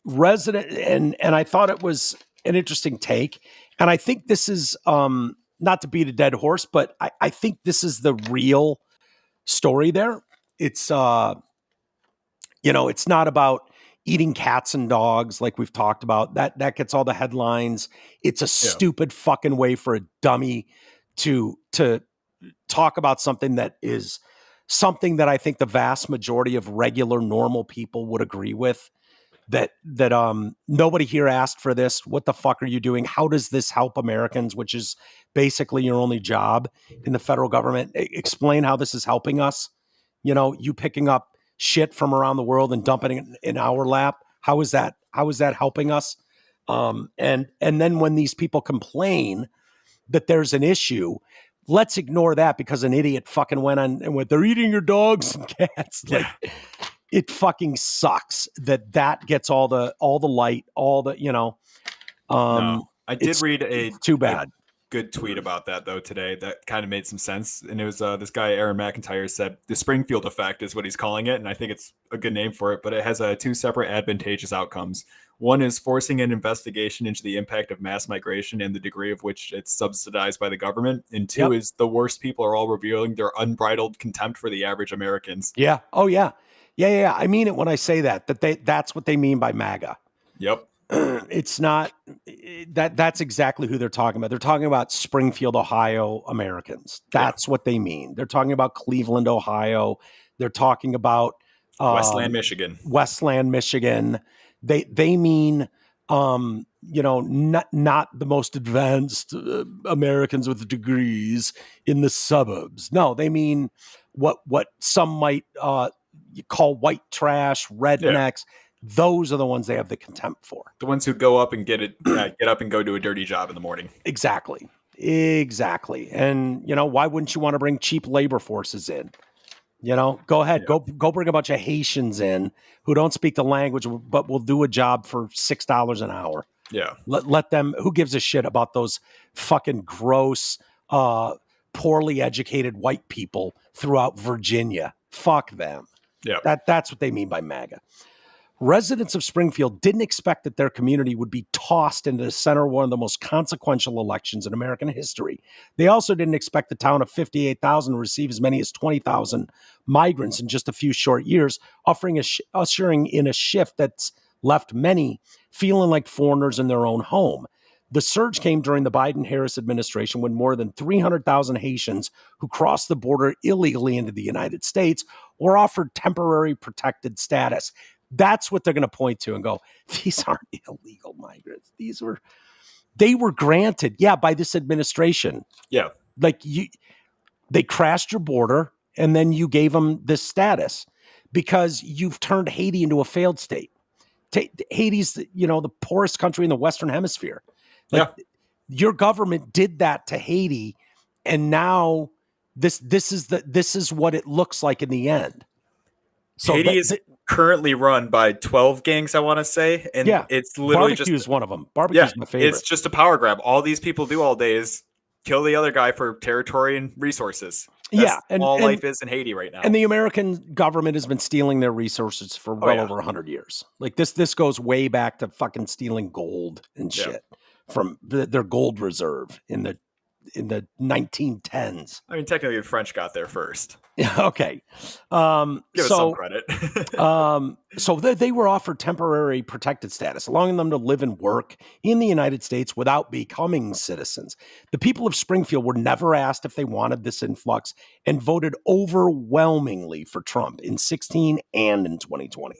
Resident, and I thought it was an interesting take. And I think this is not to beat a dead horse, but I think this is the real story there. It's it's not about eating cats and dogs, like we've talked about. That gets all the headlines. It's a stupid fucking way for a dummy to talk about something that is something that I think the vast majority of regular, normal people would agree with. That nobody here asked for this. What the fuck are you doing? How does this help Americans, which is basically your only job in the federal government? Explain how this is helping us. You picking up shit from around the world and dumping it in our lap. How is that helping us? And then when these people complain that there's an issue, let's ignore that because an idiot fucking went on and went, they're eating your dogs and cats. Like, it fucking sucks that gets all the light, all the, No, I did read a good tweet about that though today that kind of made some sense. And it was this guy, Aaron McIntyre, said the Springfield effect is what he's calling it. And I think it's a good name for it, but it has two separate advantageous outcomes. One is forcing an investigation into the impact of mass migration and the degree of which it's subsidized by the government. And two is the worst people are all revealing their unbridled contempt for the average Americans. Yeah. Oh, yeah. Yeah. I mean it when I say that's what they mean by MAGA. Yep. It's not that's exactly who they're talking about. They're talking about Springfield, Ohio Americans. That's what they mean. They're talking about Cleveland, Ohio. They're talking about Westland, Michigan. They mean not the most advanced Americans with degrees in the suburbs. No, they mean what some might call white trash, rednecks. Those are the ones they have the contempt for. The ones who go up and get up and go do a dirty job in the morning. Exactly. And why wouldn't you want to bring cheap labor forces in? Go ahead, go bring a bunch of Haitians in who don't speak the language, but will do a job for $6 an hour. Yeah. Let them, who gives a shit about those fucking gross, poorly educated white people throughout Virginia? Fuck them. Yeah. That's what they mean by MAGA. Residents of Springfield didn't expect that their community would be tossed into the center of one of the most consequential elections in American history. They also didn't expect the town of 58,000 to receive as many as 20,000 migrants in just a few short years, ushering in a shift that's left many feeling like foreigners in their own home. The surge came during the Biden-Harris administration when more than 300,000 Haitians who crossed the border illegally into the United States were offered temporary protected status. That's what they're going to point to and go, these aren't illegal migrants. They were granted, by this administration. Yeah. Like they crashed your border and then you gave them this status because you've turned Haiti into a failed state. Haiti's, the poorest country in the Western Hemisphere. Your government did that to Haiti. And now this is what it looks like in the end. So Haiti is currently run by 12 gangs, I want to say. And it's literally barbecue's one of them. Barbecue's my favorite. It's just a power grab. All these people do all day is kill the other guy for territory and resources. That's all life is in Haiti right now. And the American government has been stealing their resources for over 100 years. Like this goes way back to fucking stealing gold and shit from their gold reserve in the 1910s. I mean, technically the French got there first. Okay. Give us some credit. So they were offered temporary protected status, allowing them to live and work in the United States without becoming citizens. The people of Springfield were never asked if they wanted this influx and voted overwhelmingly for Trump in 2016 and in 2020.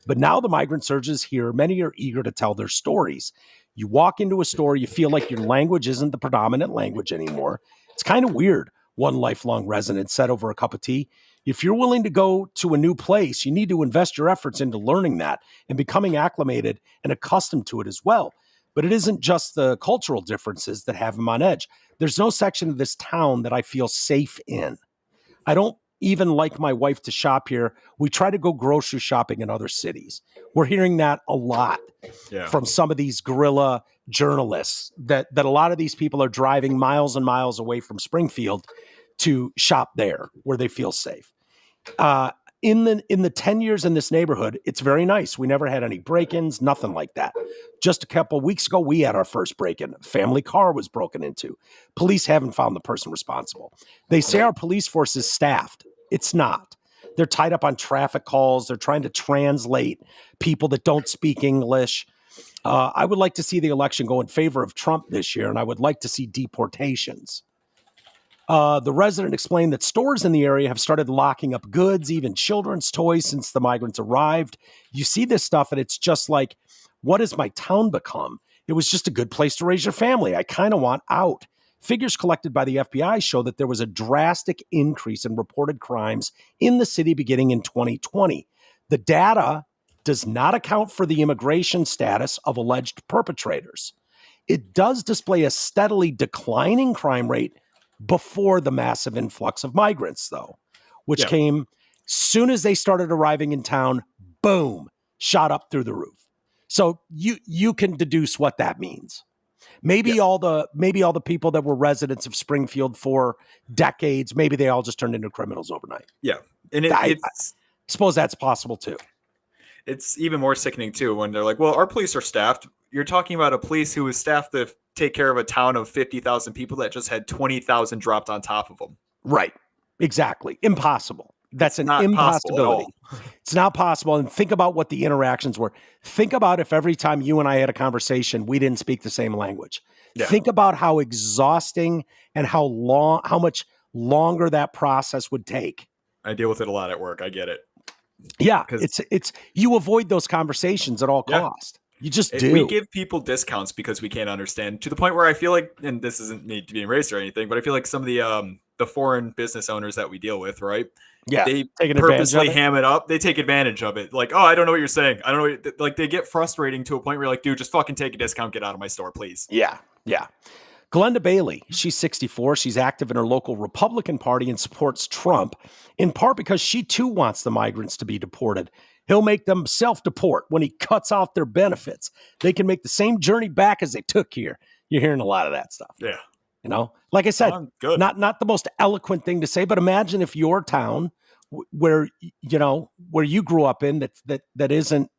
But now the migrant surge is here. Many are eager to tell their stories. You walk into a store, you feel like your language isn't the predominant language anymore. It's kind of weird, one lifelong resident said over a cup of tea. If you're willing to go to a new place, you need to invest your efforts into learning that and becoming acclimated and accustomed to it as well. But it isn't just the cultural differences that have him on edge. There's no section of this town that I feel safe in. I don't even like my wife to shop here. We try to go grocery shopping in other cities. We're hearing that a lot from some of these guerrilla journalists that a lot of these people are driving miles and miles away from Springfield to shop there where they feel safe. In the 10 years in this neighborhood, it's very nice. We never had any break-ins, nothing like that. Just a couple of weeks ago, we had our first break-in. A family car was broken into. Police haven't found the person responsible. They say our police force is staffed. It's not. They're tied up on traffic calls. They're trying to translate people that don't speak English. I would like to see the election go in favor of Trump this year, and I would like to see deportations. The resident explained that stores in the area have started locking up goods, even children's toys, since the migrants arrived. You see this stuff, and it's just like, what has my town become? It was just a good place to raise your family. I kind of want out. Figures collected by the FBI show that there was a drastic increase in reported crimes in the city beginning in 2020. The data does not account for the immigration status of alleged perpetrators. It does display a steadily declining crime rate before the massive influx of migrants, though, which came soon as they started arriving in town, boom, shot up through the roof. So you can deduce what that means. Maybe all the people that were residents of Springfield for decades, maybe they all just turned into criminals overnight. Yeah. And I suppose that's possible too. It's even more sickening too when they're like, well, our police are staffed. You're talking about a police who is staffed to take care of a town of 50,000 people that just had 20,000 dropped on top of them. Right. Exactly. Impossible. That's an impossibility. It's not possible. And think about what the interactions were. Think about if every time you and I had a conversation, we didn't speak the same language. Yeah. Think about how exhausting and how much longer that process would take. I deal with it a lot at work. I get it. Yeah. It's you avoid those conversations at all cost. You just do. We give people discounts because we can't understand, to the point where I feel like, and this isn't me to be erased or anything, but I feel like some of the foreign business owners that we deal with, right? Yeah, they purposely ham it up. They take advantage of it. Like, oh, I don't know what you're saying. I don't know. Like, they get frustrating to a point where you're like, dude, just fucking take a discount. Get out of my store, please. Yeah. Glenda Bailey, she's 64. She's active in her local Republican Party and supports Trump, in part because she too wants the migrants to be deported. He'll make them self-deport when he cuts off their benefits. They can make the same journey back as they took here. You're hearing a lot of that stuff. Yeah. You know, like I said, not the most eloquent thing to say, but imagine if your town where you grew up in that isn't,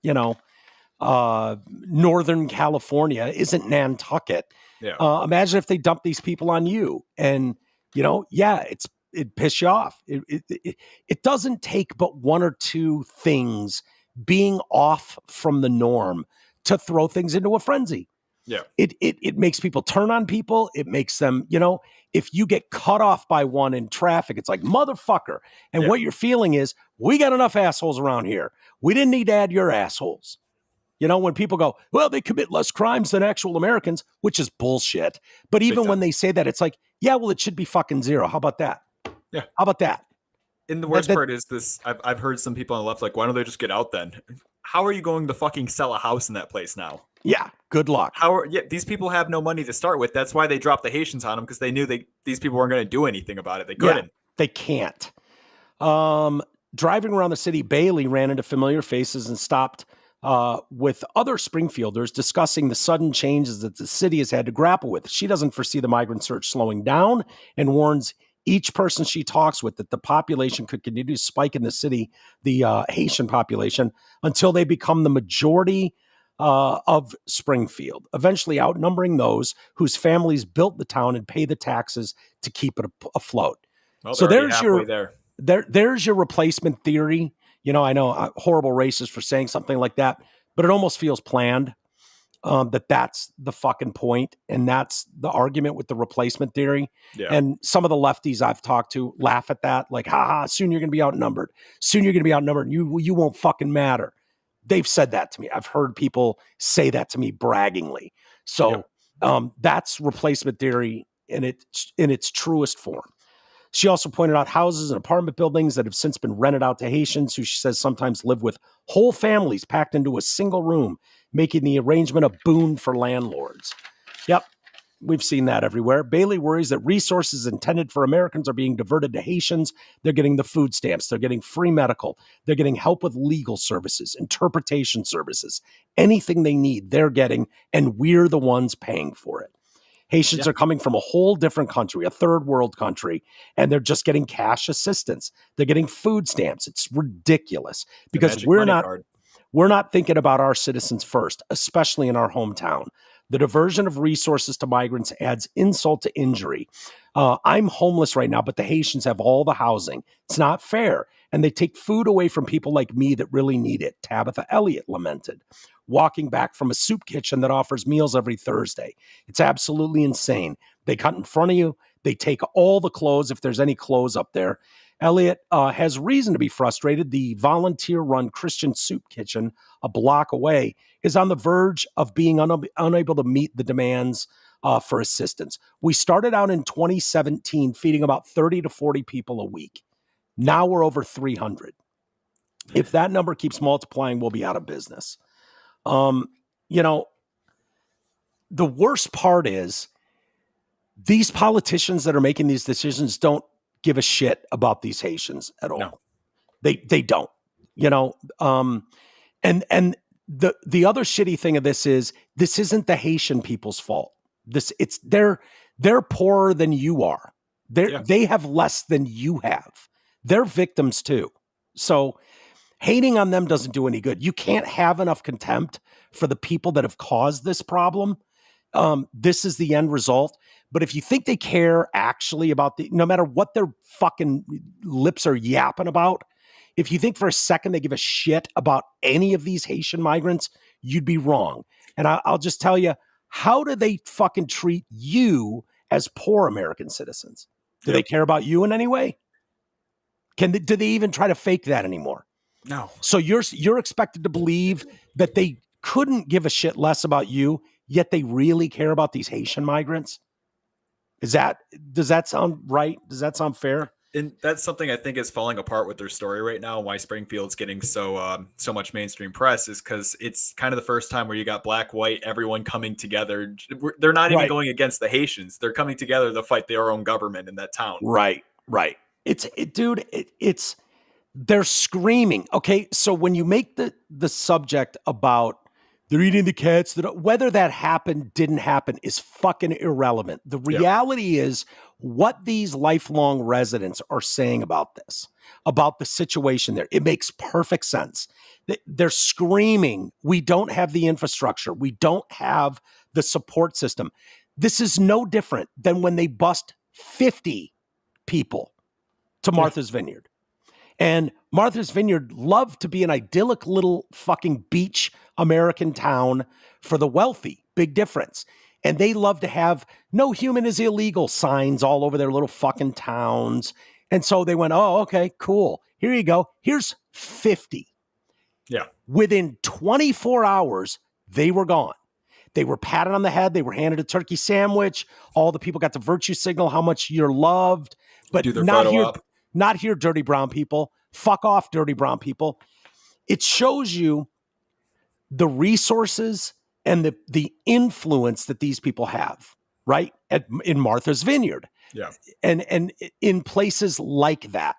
Northern California, isn't Nantucket. Yeah. Imagine if they dump these people on you and, it'd piss you off. It doesn't take but one or two things being off from the norm to throw things into a frenzy. Yeah. It makes people turn on people. It makes them, if you get cut off by one in traffic, it's like, motherfucker. And what you're feeling is, we got enough assholes around here. We didn't need to add your assholes. When people go, well, they commit less crimes than actual Americans, which is bullshit. But even when they say that, it's like, yeah, well, it should be fucking zero. How about that? Yeah. How about that? And the worst part is this, I've heard some people on the left like, why don't they just get out then? How are you going to fucking sell a house in that place now? Yeah, good luck. These people have no money to start with. That's why they dropped the Haitians on them, because they knew these people weren't going to do anything about it. They couldn't. Yeah, they can't. Driving around the city, Bailey ran into familiar faces and stopped with other Springfielders discussing the sudden changes that the city has had to grapple with. She doesn't foresee the migrant surge slowing down and warns each person she talks with that the population could continue to spike in the city, the Haitian population, until they become the majority of Springfield, eventually outnumbering those whose families built the town and pay the taxes to keep it afloat. Well, so there's your replacement theory. I know I'm horrible racist for saying something like that, but it almost feels planned. That's the fucking point, and that's the argument with the replacement theory. Yeah. And some of the lefties I've talked to laugh at that, like, soon you're going to be outnumbered. Soon you're going to be outnumbered, and you won't fucking matter. They've said that to me. I've heard people say that to me braggingly. So that's replacement theory in its truest form. She also pointed out houses and apartment buildings that have since been rented out to Haitians, who she says sometimes live with whole families packed into a single room, making the arrangement a boon for landlords. Yep, we've seen that everywhere. Bailey worries that resources intended for Americans are being diverted to Haitians. They're getting the food stamps. They're getting free medical. They're getting help with legal services, interpretation services. Anything they need, they're getting, and we're the ones paying for it. Haitians are coming from a whole different country, a third world country, and they're just getting cash assistance. They're getting food stamps. It's ridiculous because we're not thinking about our citizens first, especially in our hometown. The diversion of resources to migrants adds insult to injury. I'm homeless right now, but the Haitians have all the housing. It's not fair. And they take food away from people like me that really need it. Tabitha Elliott lamented, walking back from a soup kitchen that offers meals every Thursday. It's absolutely insane. They cut in front of you. They take all the clothes, if there's any clothes up there. Elliott has reason to be frustrated. The volunteer-run Christian soup kitchen a block away is on the verge of being unable to meet the demands for assistance. We started out in 2017 feeding about 30 to 40 people a week. Now we're over 300. If that number keeps multiplying, we'll be out of business. The worst part is these politicians that are making these decisions don't give a shit about these Haitians at all. No. They don't, and the other shitty thing of this isn't the Haitian people's fault. They're poorer than you are. They have less than you have. They're victims too. So hating on them doesn't do any good. You can't have enough contempt for the people that have caused this problem. This is the end result. But if you think they care actually about no matter what their fucking lips are yapping about, if you think for a second they give a shit about any of these Haitian migrants, you'd be wrong. And I'll just tell you, how do they fucking treat you as poor American citizens? Do they care about you in any way? Do they even try to fake that anymore? No. So you're expected to believe that they couldn't give a shit less about you, yet they really care about these Haitian migrants? Does that sound right? Does that sound fair? And that's something I think is falling apart with their story right now. Why Springfield's getting so much mainstream press is because it's kind of the first time where you got black, white, everyone coming together. They're not even going against the Haitians. They're coming together to fight their own government in that town. Right. They're screaming. Okay, so when you make the subject about they're eating the cats, whether that happened, didn't happen is fucking irrelevant. The reality is what these lifelong residents are saying about this, about the situation there. It makes perfect sense. They're screaming, we don't have the infrastructure. We don't have the support system. This is no different than when they bust 50 people to Martha's Vineyard. And Martha's Vineyard loved to be an idyllic little fucking beach American town for the wealthy. Big difference. And they love to have no human is illegal signs all over their little fucking towns. And so they went, oh, okay, cool. Here you go. Here's 50. Yeah. Within 24 hours, they were gone. They were patted on the head. They were handed a turkey sandwich. All the people got to virtue signal how much you're loved. But not here, dirty brown people. Fuck off, dirty brown people. It shows you the resources and the influence that these people have, right? In Martha's Vineyard. Yeah. And in places like that.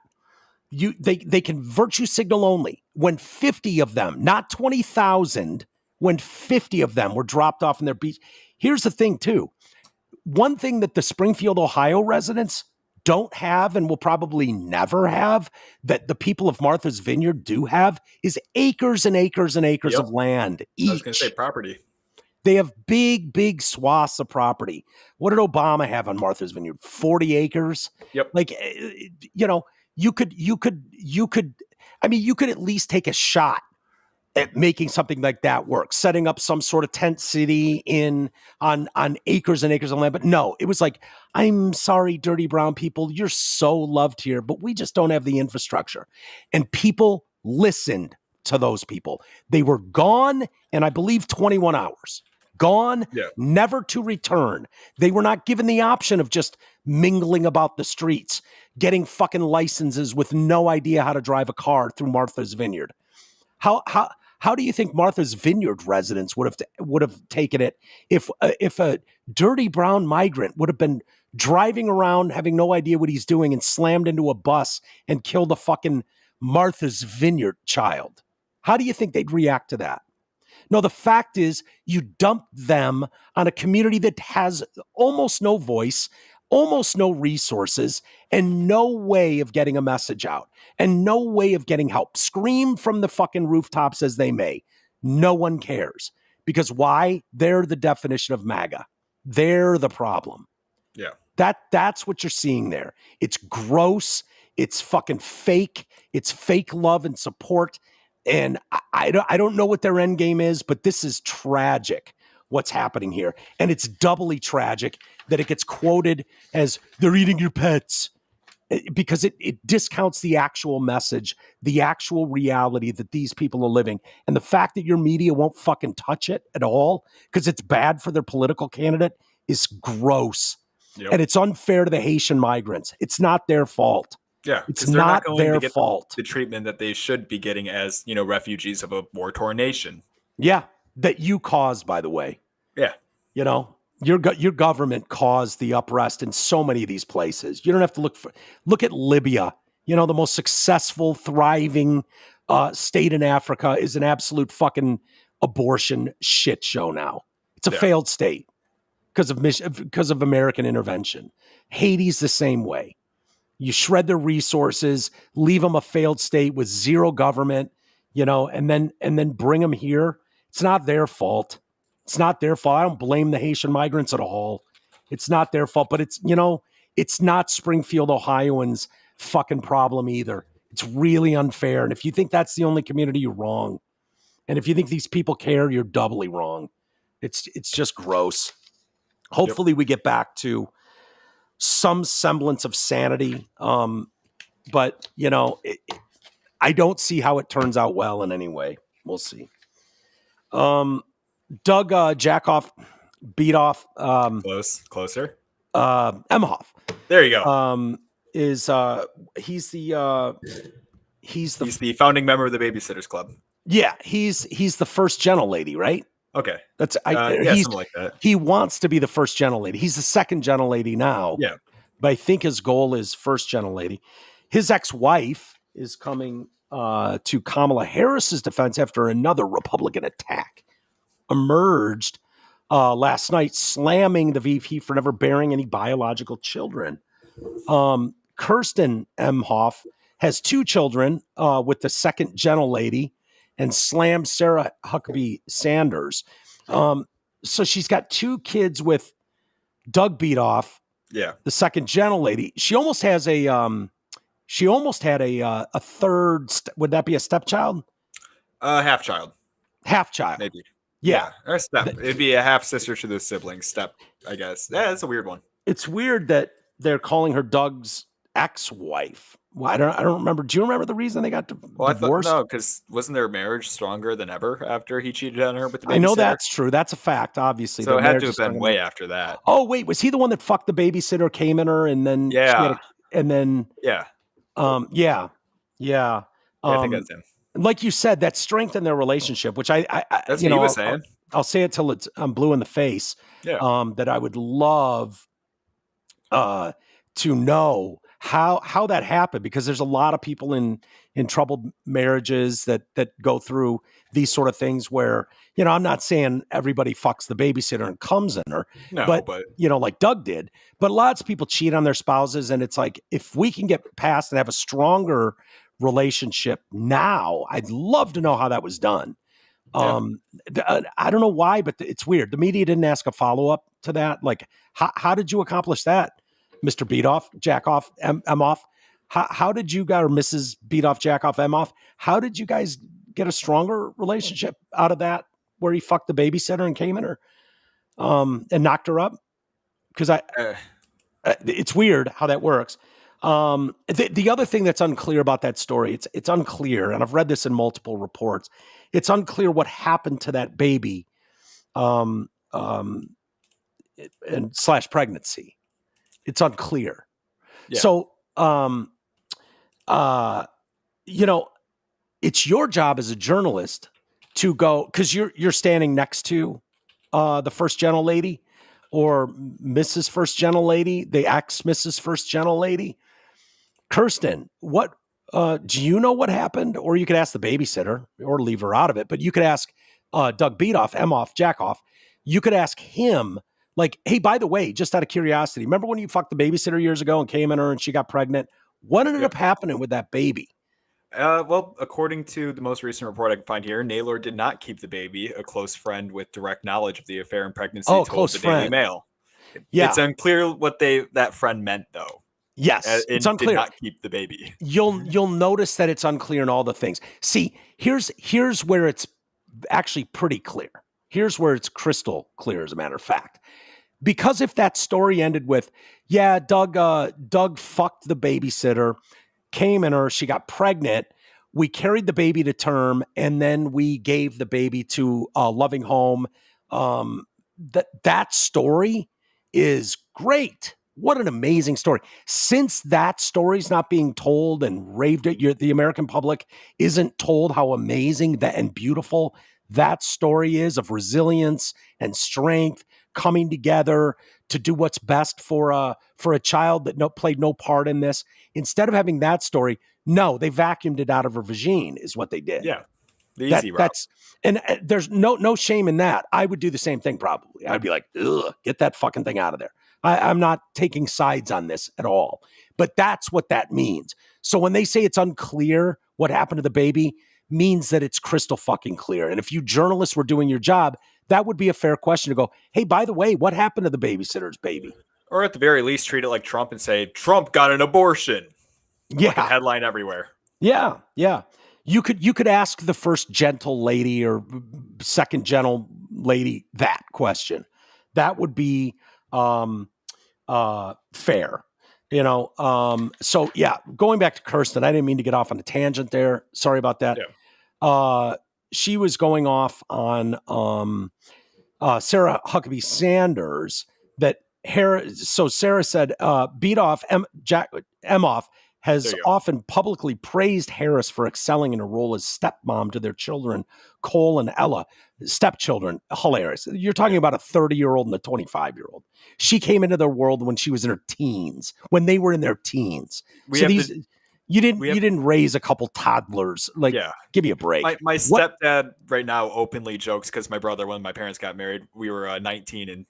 They can virtue signal only when 50 of them, not 20,000, when 50 of them were dropped off in their beach. Here's the thing too. One thing that the Springfield, Ohio residents don't have and will probably never have that the people of Martha's Vineyard do have is acres and acres and acres of land. Each. I was going to say property. They have big, big swaths of property. What did Obama have on Martha's Vineyard? 40 acres. Yep. Like, you could at least take a shot at making something like that work, setting up some sort of tent city on acres and acres of land. But no, it was like, I'm sorry, dirty brown people, you're so loved here, but we just don't have the infrastructure. And people listened to those people. They were gone in, I believe, 21 hours. Gone, never to return. They were not given the option of just mingling about the streets, getting fucking licenses with no idea how to drive a car through Martha's Vineyard. How do you think Martha's Vineyard residents would have taken it if a dirty brown migrant would have been driving around having no idea what he's doing and slammed into a bus and killed a fucking Martha's Vineyard child? How do you think they'd react to that? No, the fact is you dump them on a community that has almost no voice, almost no resources, and no way of getting a message out, and no way of getting help. Scream from the fucking rooftops as they may. No one cares. Because why? They're the definition of MAGA. They're the problem. Yeah. That's what you're seeing there. It's gross. It's fucking fake. It's fake love and support. And I don't know what their end game is, but this is tragic what's happening here. And it's doubly tragic that it gets quoted as they're eating your pets, because it discounts the actual message, the actual reality that these people are living. And the fact that your media won't fucking touch it at all because it's bad for their political candidate is gross. Yep. And it's unfair to the Haitian migrants. It's not their fault. Yeah, it's not their fault. The treatment that they should be getting as, refugees of a war-torn nation. Yeah, that you caused, by the way. Yeah. Your government caused the unrest in so many of these places. You don't have to look at Libya. The most successful, thriving state in Africa is an absolute fucking abortion shit show now. It's a failed state because of American intervention. Haiti's the same way. You shred their resources, leave them a failed state with zero government, and then bring them here. It's not their fault. It's not their fault. I don't blame the Haitian migrants at all. It's not their fault, but it's not Springfield, Ohioans' fucking problem either. It's really unfair. And if you think that's the only community, you're wrong. And if you think these people care, you're doubly wrong. It's just gross. Hopefully we get back to some semblance of sanity. But I don't see how it turns out well in any way. We'll see. Doug Jackoff beat off closer. Emhoff. There you go. He's the founding member of the Babysitters Club. Yeah, he's the first gentle lady, right? Okay. That's something like that. He wants to be the first gentle lady. He's the second gentle lady now. Yeah. But I think his goal is first gentle lady. His ex-wife is coming to Kamala Harris's defense after another Republican attack emerged last night, slamming the VP for never bearing any biological children. Kirsten Emhoff has 2 children with the second gentle lady and slammed Sarah Huckabee Sanders. So she's got 2 kids with Doug Beatoff, the second gentle lady. She almost has a third. Would that be a stepchild? Half child. Half child. Maybe. Yeah. Or step. It'd be a half sister to the sibling step, I guess. Yeah, that's a weird one. It's weird that they're calling her Doug's ex-wife. Well, I don't remember. Do you remember the reason they got divorced? No, because wasn't their marriage stronger than ever after he cheated on her with the babysitter? I know that's true. That's a fact, obviously. So it had to have been way after that. Oh, wait. Was he the one that fucked the babysitter, came in her, and then... Yeah. I think that's him. Like you said, that strengthened their relationship, which I that's what he was saying. I'll say it till I'm blue in the face. Yeah. That I would love to know how that happened, because there's a lot of people in troubled marriages that go through these sort of things where, I'm not saying everybody fucks the babysitter and comes in her, but like Doug did, but lots of people cheat on their spouses. And it's like, if we can get past and have a stronger relationship now, I'd love to know how that was done. I don't know why, but it's weird. The media didn't ask a follow-up to that. Like, how did you accomplish that, Mr. Beatoff, Jackoff, Emhoff? How did you guys, or Mrs. Beatoff, Jackoff, Emhoff, how did you guys get a stronger relationship out of that, where he fucked the babysitter and came in her and knocked her up? Because it's weird how that works. The other thing that's unclear about that story, it's unclear, and I've read this in multiple reports. It's unclear what happened to that baby, and / pregnancy. It's unclear. Yeah. So, it's your job as a journalist to go, because you're standing next to the first gentle lady, or Mrs. First Gentle Lady, the ex Mrs. First Gentle Lady. Kirsten, what do you know what happened? Or you could ask the babysitter, or leave her out of it, but you could ask Doug Beatoff, Emhoff, Jackoff. You could ask him, like, hey, by the way, just out of curiosity, remember when you fucked the babysitter years ago and came in her and she got pregnant? What ended up happening with that baby? Well, according to the most recent report I can find here, Naylor did not keep the baby. A close friend with direct knowledge of the affair and pregnancy told the Daily Mail. Yeah. It's unclear what that friend meant, though. Yes, it's unclear. Did not keep the baby. You'll notice that it's unclear in all the things. See, here's where it's actually pretty clear. Here's where it's crystal clear, as a matter of fact. Because if that story ended with, yeah, Doug fucked the babysitter, came in her, she got pregnant, we carried the baby to term, and then we gave the baby to a loving home. That story is great. What an amazing story. Since that story's not being told and raved at, the American public isn't told how amazing that and beautiful that story is of resilience and strength coming together to do what's best for a child that played no part in this. Instead of having that story, no, they vacuumed it out of her vagine is what they did. Yeah. The easy route. And there's no shame in that. I would do the same thing probably. I'd be like, ugh, get that fucking thing out of there. I'm not taking sides on this at all. But that's what that means. So when they say it's unclear what happened to the baby, means that it's crystal fucking clear. And if you journalists were doing your job, that would be a fair question to go, hey, by the way, what happened to the babysitter's baby? Or at the very least, treat it like Trump and say, Trump got an abortion. Yeah. Like a headline everywhere. Yeah, yeah. You could ask the first gentle lady or second gentle lady that question. That would be fair. So yeah, going back to Kirsten, I didn't mean to get off on a tangent there. Sorry about that. Yeah. She was going off on Sarah Huckabee Sanders that so Sarah said, beat off Emhoff has often publicly praised Harris for excelling in a role as stepmom to their children, Cole and Ella, stepchildren. Hilarious. You're talking about a 30-year-old and a 25-year-old. She came into their world when she was in her teens, when they were in their teens. You didn't raise a couple toddlers. Give me a break. My stepdad right now openly jokes because my brother, when my parents got married, we were 19 and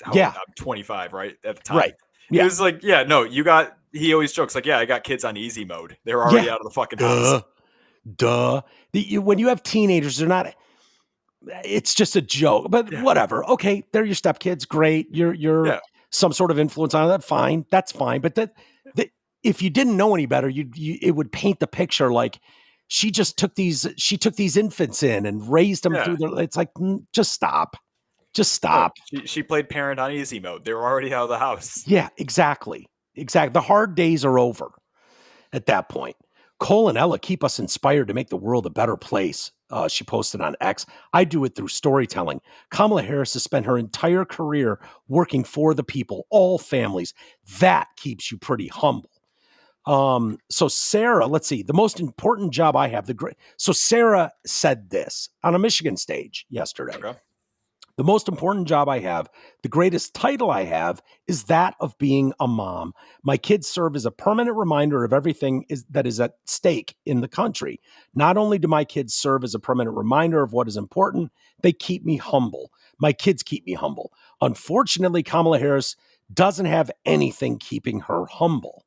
I'm 25, right? At the time. Right. Yeah. It was like, he always jokes like, I got kids on easy mode. They're already out of the fucking house. When you have teenagers, they're not, it's just a joke, but whatever. Okay. They're your stepkids. Great. You're some sort of influence on that. Fine. That's fine. But if you didn't know any better, it would paint the picture like she took these infants in and raised them through it's like, just stop. Just stop. She played parent on easy mode. They were already out of the house. Yeah, exactly. The hard days are over at that point. Cole and Ella keep us inspired to make the world a better place. She posted on X. I do it through storytelling. Kamala Harris has spent her entire career working for the people, all families. That keeps you pretty humble. So Sarah, let's see, the most important job I have, so Sarah said this on a Michigan stage yesterday. Okay. The most important job I have, the greatest title I have, is that of being a mom. My kids serve as a permanent reminder of everything that is at stake in the country. Not only do my kids serve as a permanent reminder of what is important, they keep me humble. My kids keep me humble. Unfortunately, Kamala Harris doesn't have anything keeping her humble.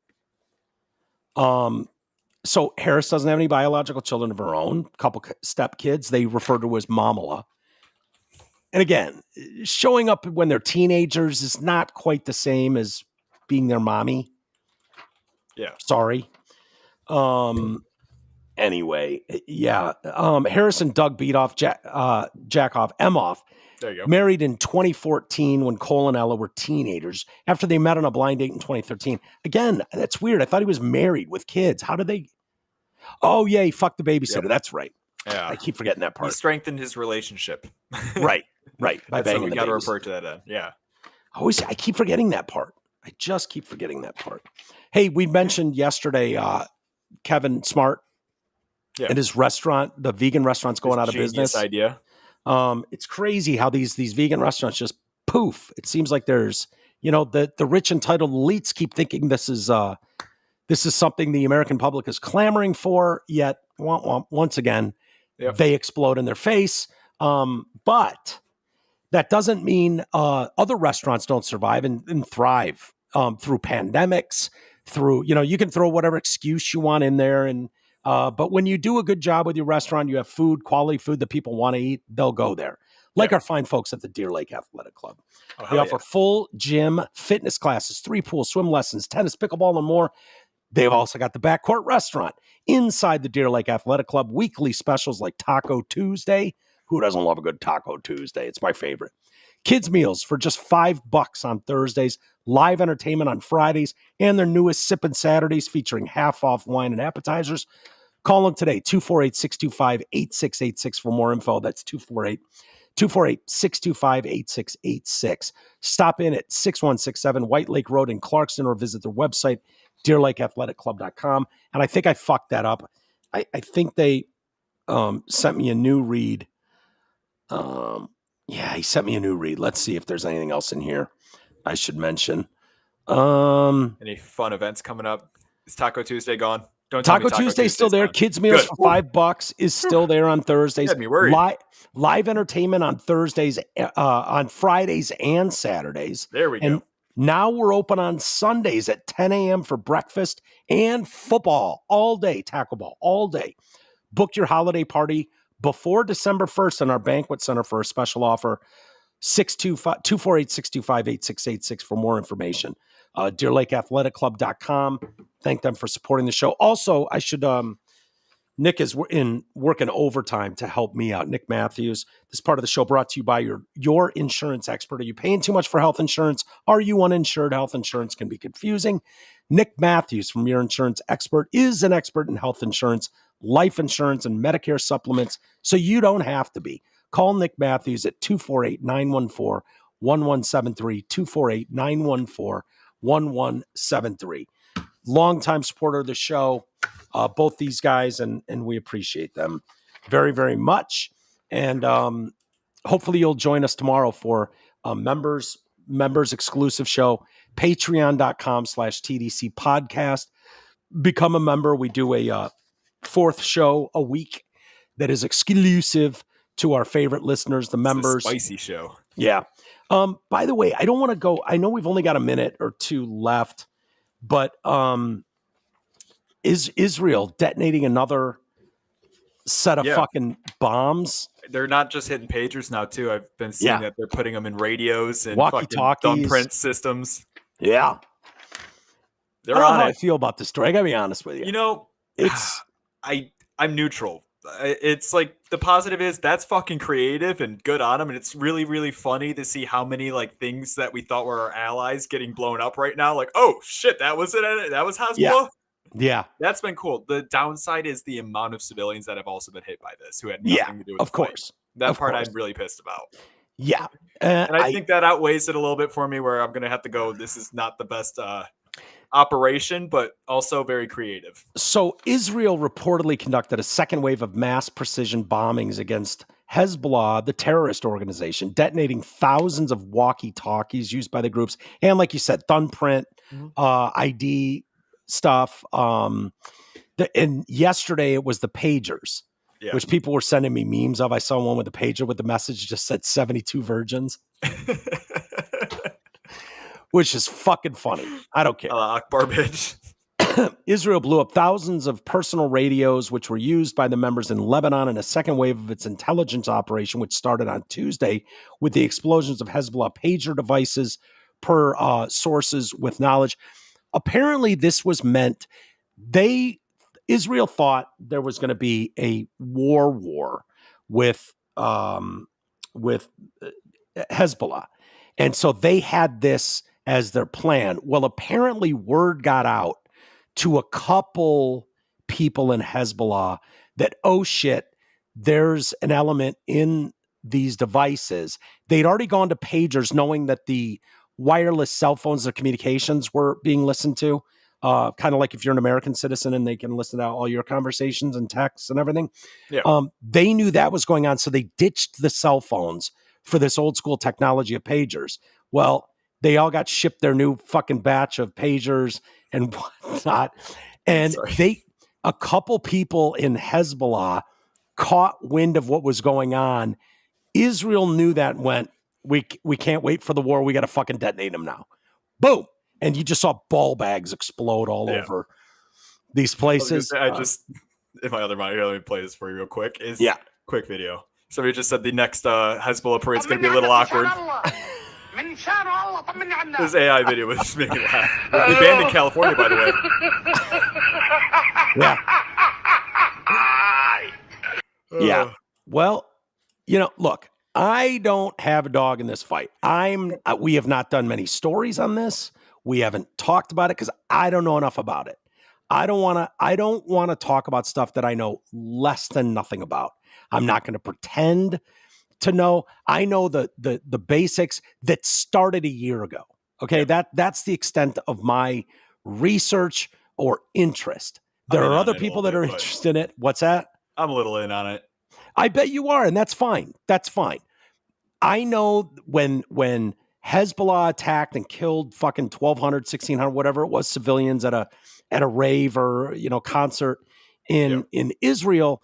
So Harris doesn't have any biological children of her own, couple step kids. They refer to as Mamala. And again, showing up when they're teenagers is not quite the same as being their mommy. Yeah. Sorry. Anyway, yeah. Harris and Doug beat off Emhoff. There you go. Married in 2014 when Cole and Ella were teenagers after they met on a blind date in 2013. Again, that's weird. I thought he was married with kids. How did they? Oh, yeah, he fucked the babysitter. Yep. That's right. Yeah. I keep forgetting that part. He strengthened his relationship. Right. By so we the got to babies. refer to that end. Yeah. I keep forgetting that part. I just keep forgetting that part. Hey, we mentioned yesterday Kevin Smart and his restaurant, the vegan restaurant's going out of business. Idea. It's crazy how these vegan restaurants just poof. It seems like there's, the rich entitled elites keep thinking this is something the American public is clamoring for, yet once again, they explode in their face. But that doesn't mean other restaurants don't survive and thrive through pandemics, through, you can throw whatever excuse you want in there. And, but when you do a good job with your restaurant, you have food, quality food that people want to eat, they'll go there. Like our fine folks at the Deer Lake Athletic Club. They offer full gym fitness classes, 3 pools, swim lessons, tennis, pickleball, and more. They've also got the backcourt restaurant inside the Deer Lake Athletic Club. Weekly specials like Taco Tuesday. Who doesn't love a good Taco Tuesday? It's my favorite. Kids meals for just $5 on Thursdays. Live entertainment on Fridays. And their newest Sippin' Saturdays featuring half-off wine and appetizers. Call them today, 248-625-8686 for more info. That's 248-625-8686. Stop in at 6167 White Lake Road in Clarkston or visit their website, deerlakeathletic.com. And I think I fucked that up. I think they sent me a new read. He sent me a new read. Let's see if there's anything else in here I should mention. Any fun events coming up? Is Taco Tuesday gone? Taco Tuesday's still there. Kids meals for $5 is still there on Thursdays. Had me worried. Live entertainment on Thursdays, on Fridays and Saturdays. There we go. And now we're open on Sundays at 10 a.m. for breakfast and football all day, tackle ball all day. Book your holiday party before December 1st in our banquet center for a special offer. 248-625-8686 for more information. DeerLakeAthleticClub.com. Thank them for supporting the show. Also, I should, Nick is working overtime to help me out. Nick Matthews. This part of the show brought to you by your insurance expert. Are you paying too much for health insurance? Are you uninsured? Health insurance can be confusing. Nick Matthews from Your Insurance Expert is an expert in health insurance, life insurance, and Medicare supplements, so you don't have to be. Call Nick Matthews at 248-914-1173, 248-914-1173. Longtime supporter of the show, both these guys, and we appreciate them very, very much. And hopefully you'll join us tomorrow for a members exclusive show, patreon.com/TDC Podcast. Become a member. We do a 4th show a week that is exclusive to our favorite listeners, the members. Spicy show. Yeah. By the way, I don't want to go. I know we've only got a minute or two left, but is Israel detonating another set of fucking bombs? They're not just hitting pagers now, too. I've been seeing that they're putting them in radios and walkie-talkies, thumbprint systems. Yeah. They're I don't know on how it. I feel about this story. I gotta be honest with you. It's I'm neutral. It's like the positive is that's fucking creative and good on them, and it's really, really funny to see how many things that we thought were our allies getting blown up right now. Like, oh shit, that was it. That was Hezbollah. Yeah, that's been cool. The downside is the amount of civilians that have also been hit by this who had nothing to do with of course. That part I'm really pissed about. Yeah, and I think that outweighs it a little bit for me, where I'm gonna have to go. This is not the best operation, but also very creative. So Israel reportedly conducted a second wave of mass precision bombings against Hezbollah, the terrorist organization, detonating thousands of walkie-talkies used by the groups. And like you said, thumbprint, ID stuff. And yesterday it was the pagers, which people were sending me memes of. I saw one with a pager with the message just said 72 virgins. Which is fucking funny. I don't care. Akbar bitch. Israel blew up thousands of personal radios, which were used by the members in Lebanon in a second wave of its intelligence operation, which started on Tuesday with the explosions of Hezbollah pager devices per sources with knowledge. Apparently, this was meant. Israel thought there was going to be a war with Hezbollah, and so they had this as their plan. Well, apparently word got out to a couple people in Hezbollah that, oh shit, there's an element in these devices. They'd already gone to pagers knowing that the wireless cell phones, their communications were being listened to. Kind of like if you're an American citizen and they can listen to all your conversations and texts and everything. Yeah. They knew that was going on. So they ditched the cell phones for this old school technology of pagers. Well, they all got shipped their new fucking batch of pagers and whatnot. And a couple people in Hezbollah caught wind of what was going on. Israel knew that and went, we can't wait for the war. We got to fucking detonate them now. Boom. and you just saw ball bags explode all over these places. I just in my other mind here, let me play this for you real quick. Quick video. Somebody just said the next Hezbollah parade is going to be a little awkward. This AI video was just making me laugh. They banned in California, by the way. Yeah. Well, look, I don't have a dog in this fight. We have not done many stories on this. We haven't talked about it because I don't know enough about it. I don't want to talk about stuff that I know less than nothing about. I'm not going to pretend to know. I know the basics that started a year ago. Okay, that's the extent of my research or interest. There are other people that are interested in it. What's that? I'm a little in on it. I bet you are, and that's fine. That's fine. I know when Hezbollah attacked and killed fucking 1,200, 1,600, whatever it was, civilians at a rave or concert in Israel,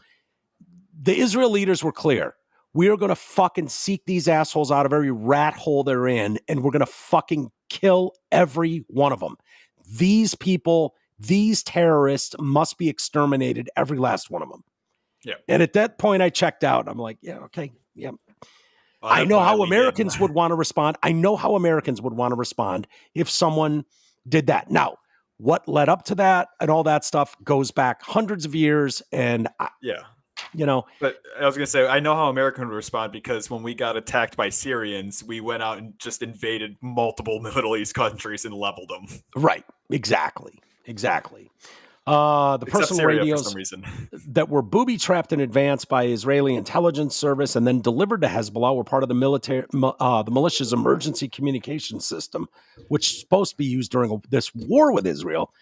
the Israel leaders were clear. We are going to fucking seek these assholes out of every rat hole they're in, and we're going to fucking kill every one of them. These people, these terrorists must be exterminated, every last one of them. Yeah. And at that point, I checked out. I'm like, yeah, okay, yeah. I know how Americans would want to respond. I know how Americans would want to respond if someone did that. Now, what led up to that and all that stuff goes back hundreds of years. And But I was going to say, I know how Americans would respond because when we got attacked by Syrians, we went out and just invaded multiple Middle East countries and leveled them. Right. Exactly. The personal Syria, radios for some reason. that were booby-trapped in advance by Israeli intelligence service and then delivered to Hezbollah were part of the militia's emergency communication system, which is supposed to be used during this war with Israel.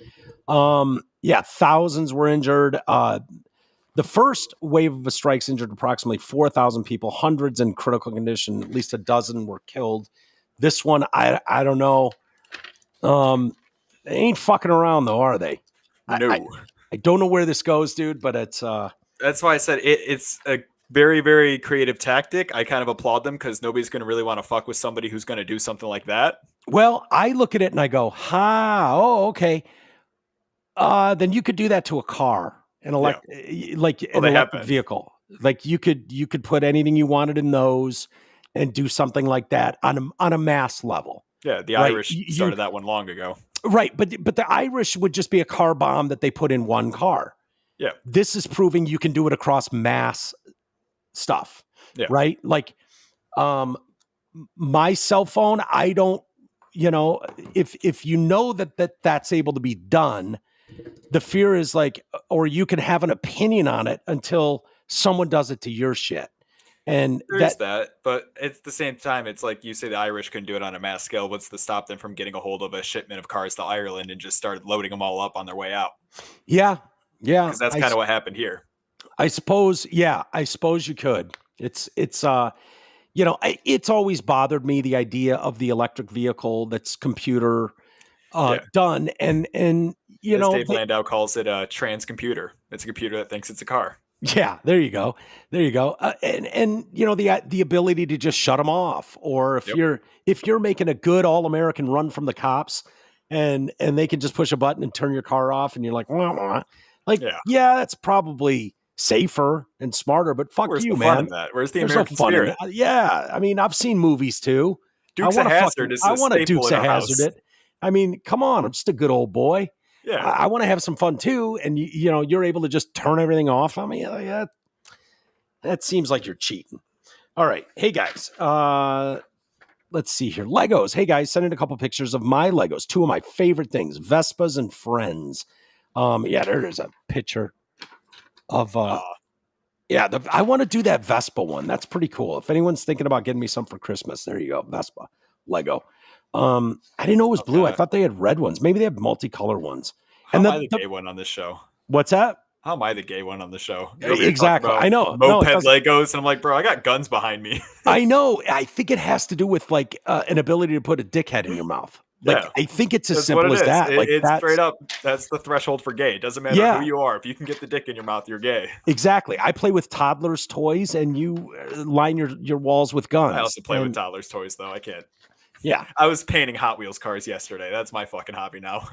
Thousands were injured. The first wave of the strikes injured approximately 4,000 people, hundreds in critical condition, at least a dozen were killed. This one, I don't know. They ain't fucking around though, are they? No. I don't know where this goes, dude, but it's that's why I said it's a very, very creative tactic. I kind of applaud them because nobody's going to really want to fuck with somebody who's going to do something like that. Well, I look at it and I go, okay. Then you could do that to a car, an electric vehicle. Like you could put anything you wanted in those and do something like that on a mass level. Yeah, the Irish started that one long ago. Right, but the Irish would just be a car bomb that they put in one car. Yeah. This is proving you can do it across mass stuff. Yeah. Right? Like my cell phone, I don't, if that's able to be done, the fear is like, or you can have an opinion on it until someone does it to your shit. And there's that, but at the same time, it's like you say the Irish couldn't do it on a mass scale. What's to stop them from getting a hold of a shipment of cars to Ireland and just start loading them all up on their way out? Yeah. Because that's kind of what happened here. I suppose you could. It's always bothered me, the idea of the electric vehicle that's computer done. And As Dave Landau calls it a trans computer. It's a computer that thinks it's a car. Yeah, there you go. And the ability to just shut them off, or if you're making a good all-American run from the cops, and they can just push a button and turn your car off, and you're like, wah, wah. That's probably safer and smarter. But fuck Where's you, the man. fun in that? Where's the There's American no fun in spirit? it. Yeah, I mean, I've seen movies too. Dukes of Hazzard is a I want to staple Dukes in of our Hazzard house. it. I mean, come on, I'm just a good old boy. Yeah, I want to have some fun too, and you're able to just turn everything off. I mean, that seems like you're cheating. All right, hey guys, let's see here. Legos. Hey guys, send in a couple pictures of my Legos. Two of my favorite things: Vespas and Friends. There is a picture of. I want to do that Vespa one. That's pretty cool. If anyone's thinking about getting me some for Christmas, there you go, Vespa Lego. I didn't know it was blue. I thought they had red ones. Maybe they have multicolor ones. How am I the gay one on this show? What's that? How am I the gay one on the show? Exactly. I know. Moped Legos, and I'm like, bro, I got guns behind me. I know. I think it has to do with like an ability to put a dickhead in your mouth. Like, I think it's as simple as that. It's straight up. That's the threshold for gay. It doesn't matter who you are. If you can get the dick in your mouth, you're gay. Exactly. I play with toddlers' toys, and you line your walls with guns. I also play with toddlers' toys, though. I can't. Yeah. I was painting Hot Wheels cars yesterday. That's my fucking hobby now.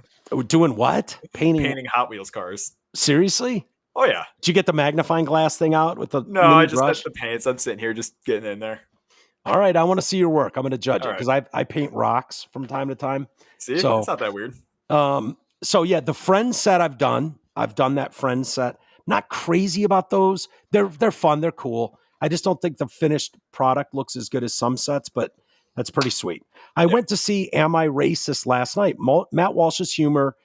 Doing what? Painting Hot Wheels cars. Seriously? Oh yeah. Did you get the magnifying glass thing out with the No, mini I just brush? got the paints. I'm sitting here just getting in there. All right, I want to see your work. I'm going to judge it All because I paint rocks from time to time. See, so it's not that weird. So yeah, the Friends set I've done that Friends set. Not crazy about those. They're fun. They're cool. I just don't think the finished product looks as good as some sets, but that's pretty sweet. I went to see Am I Racist last night. Matt Walsh's humor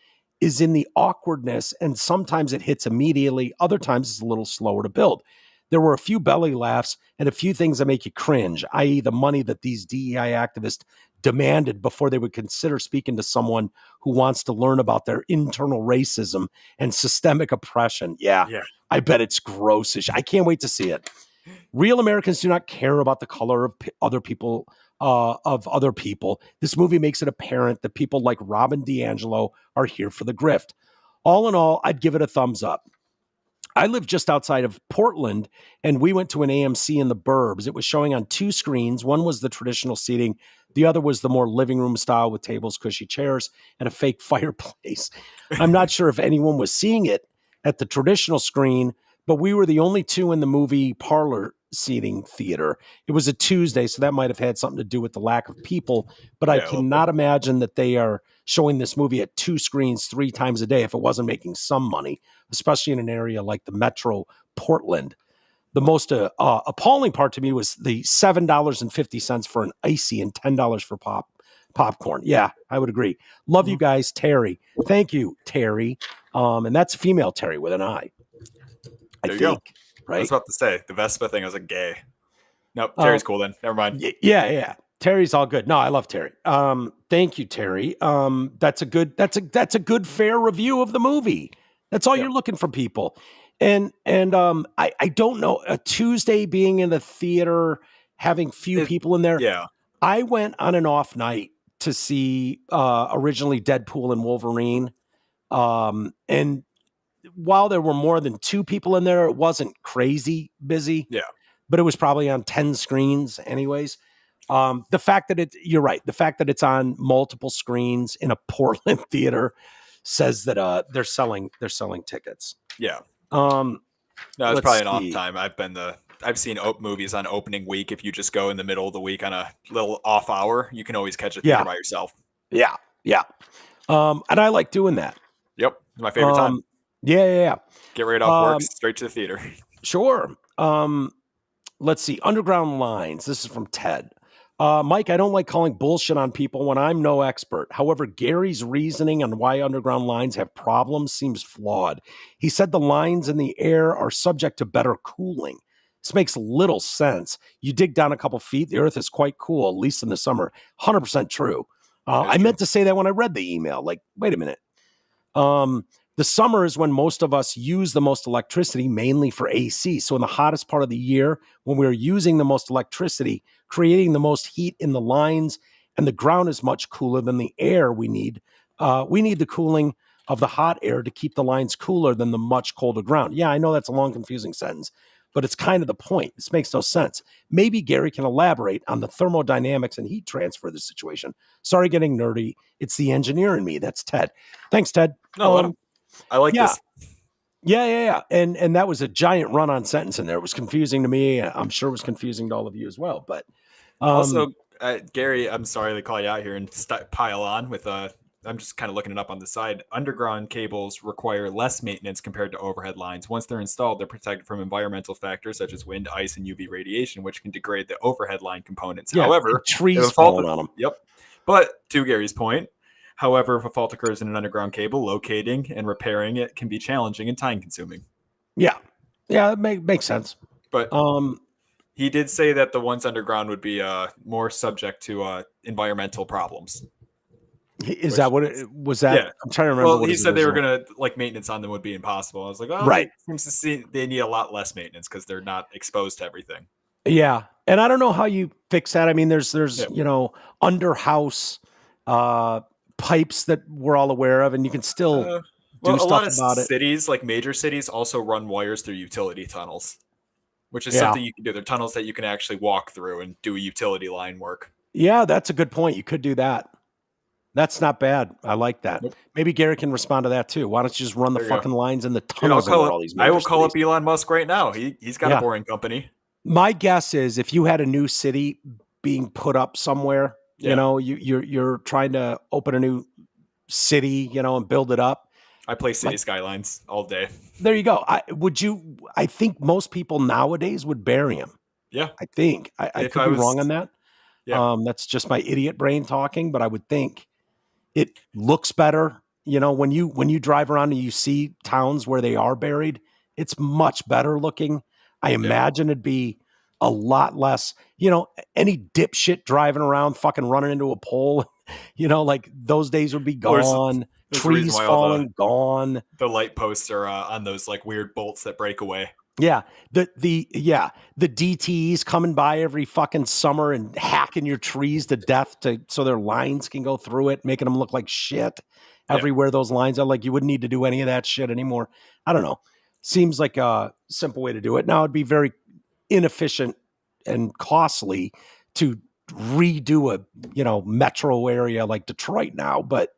is in the awkwardness, and sometimes it hits immediately. Other times it's a little slower to build. There were a few belly laughs and a few things that make you cringe, i.e. the money that these DEI activists demanded before they would consider speaking to someone who wants to learn about their internal racism and systemic oppression. Yeah. I bet it's grossish. I can't wait to see it. Real Americans do not care about the color of other people. This movie makes it apparent that people like Robin DiAngelo are here for the grift. All in all, I'd give it a thumbs up. I live just outside of Portland, and we went to an AMC in the burbs. It was showing on 2 screens. One was the traditional seating. The other was the more living room style with tables, cushy chairs, and a fake fireplace. I'm not sure if anyone was seeing it at the traditional screen, but we were the only 2 in the movie parlor seating theater. It was a Tuesday, so that might have had something to do with the lack of people, but I cannot imagine that they are showing this movie at 2 screens 3 times a day if it wasn't making some money, especially in an area like the Metro Portland. The most appalling part to me was the $7.50 for an icy and $10 for popcorn. Yeah, I would agree. Love you guys, Terry. Thank you, Terry. And that's female Terry with an I. There you go. Right? I was about to say the Vespa thing. I was like, gay. Nope, Terry's cool then. Never mind. Yeah. Terry's all good. No, I love Terry. Thank you, Terry. That's a good fair review of the movie. That's all you're looking for, people. And I don't know, a Tuesday being in the theater, having few people in there. Yeah. I went on an off night to see originally Deadpool and Wolverine. And while there were more than 2 people in there, it wasn't crazy busy. Yeah. But it was probably on 10 screens anyways. The fact that you're right. The fact that it's on multiple screens in a Portland theater says that they're selling tickets. Yeah. No, it's probably an off time. I've seen movies on opening week. If you just go in the middle of the week on a little off hour, you can always catch a theater by yourself. Yeah. And I like doing that. Yep. My favorite time. Yeah. Get right off work, straight to the theater. Sure. Let's see. Underground Lines. This is from Ted. Mike, I don't like calling bullshit on people when I'm no expert. However, Gary's reasoning on why underground lines have problems seems flawed. He said the lines in the air are subject to better cooling. This makes little sense. You dig down a couple feet, the earth is quite cool, at least in the summer. 100% true. I meant to say that when I read the email. Like, wait a minute. The summer is when most of us use the most electricity, mainly for AC. So in the hottest part of the year, when we're using the most electricity, creating the most heat in the lines, and the ground is much cooler than the air we need. We need the cooling of the hot air to keep the lines cooler than the much colder ground. Yeah, I know that's a long, confusing sentence, but it's kind of the point. This makes no sense. Maybe Gary can elaborate on the thermodynamics and heat transfer of the situation. Sorry, getting nerdy. It's the engineer in me. That's Ted. Thanks, Ted. No, I like this. Yeah. And that was a giant run-on sentence in there. It was confusing to me. I'm sure it was confusing to all of you as well. But also, Gary, I'm sorry to call you out here and pile on with I'm just kind of looking it up on the side. Underground cables require less maintenance compared to overhead lines. Once they're installed, they're protected from environmental factors such as wind, ice, and UV radiation, which can degrade the overhead line components. Yeah, however, trees falling on them. Yep. But to Gary's point, however, if a fault occurs in an underground cable, locating and repairing it can be challenging and time-consuming. Yeah, it makes sense. But he did say that the ones underground would be more subject to environmental problems. Is that what it was? That yeah. I'm trying to remember. Well, he said they were gonna maintenance on them would be impossible. I was like, oh, right. Seems to see they need a lot less maintenance because they're not exposed to everything. Yeah, and I don't know how you fix that. I mean, there's under house pipes that we're all aware of, and you can still do stuff a lot of about it. Cities, like major cities, also run wires through utility tunnels, which is something you can do. They're tunnels that you can actually walk through and do utility line work. Yeah, that's a good point. You could do that. That's not bad. I like that. Nope. Maybe Gary can respond to that too. Why don't you just run the fucking lines in the tunnels of all these? I will call up Elon Musk right now. He's got a boring company. My guess is if you had a new city being put up somewhere, you know, you're trying to open a new city, you know, and build it up. I play City Skylines all day. There you go. I think most people nowadays would bury him. Yeah. I think. I could be wrong on that. Yeah. That's just my idiot brain talking, but I would think it looks better. You know, when you drive around and you see towns where they are buried, it's much better looking. I imagine it'd be a lot less, you know, any dipshit driving around fucking running into a pole, you know, like those days would be gone. Trees falling, gone. The light posts are on those like weird bolts that break away. Yeah. The DTEs coming by every fucking summer and hacking your trees to death so their lines can go through it, making them look like shit everywhere those lines are. Like you wouldn't need to do any of that shit anymore. I don't know. Seems like a simple way to do it. Now it'd be very inefficient and costly to redo a, you know, metro area like Detroit now, but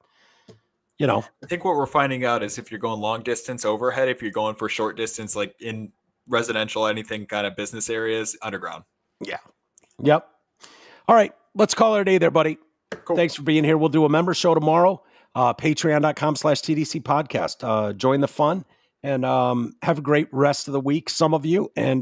you know, I think what we're finding out is if you're going long distance overhead, if you're going for short distance, like in residential, anything kind of business areas, underground. Yeah. Yep. All right. Let's call it a day there, buddy. Cool. Thanks for being here. We'll do a member show tomorrow. Patreon.com/TDC podcast. Join the fun and have a great rest of the week, some of you. And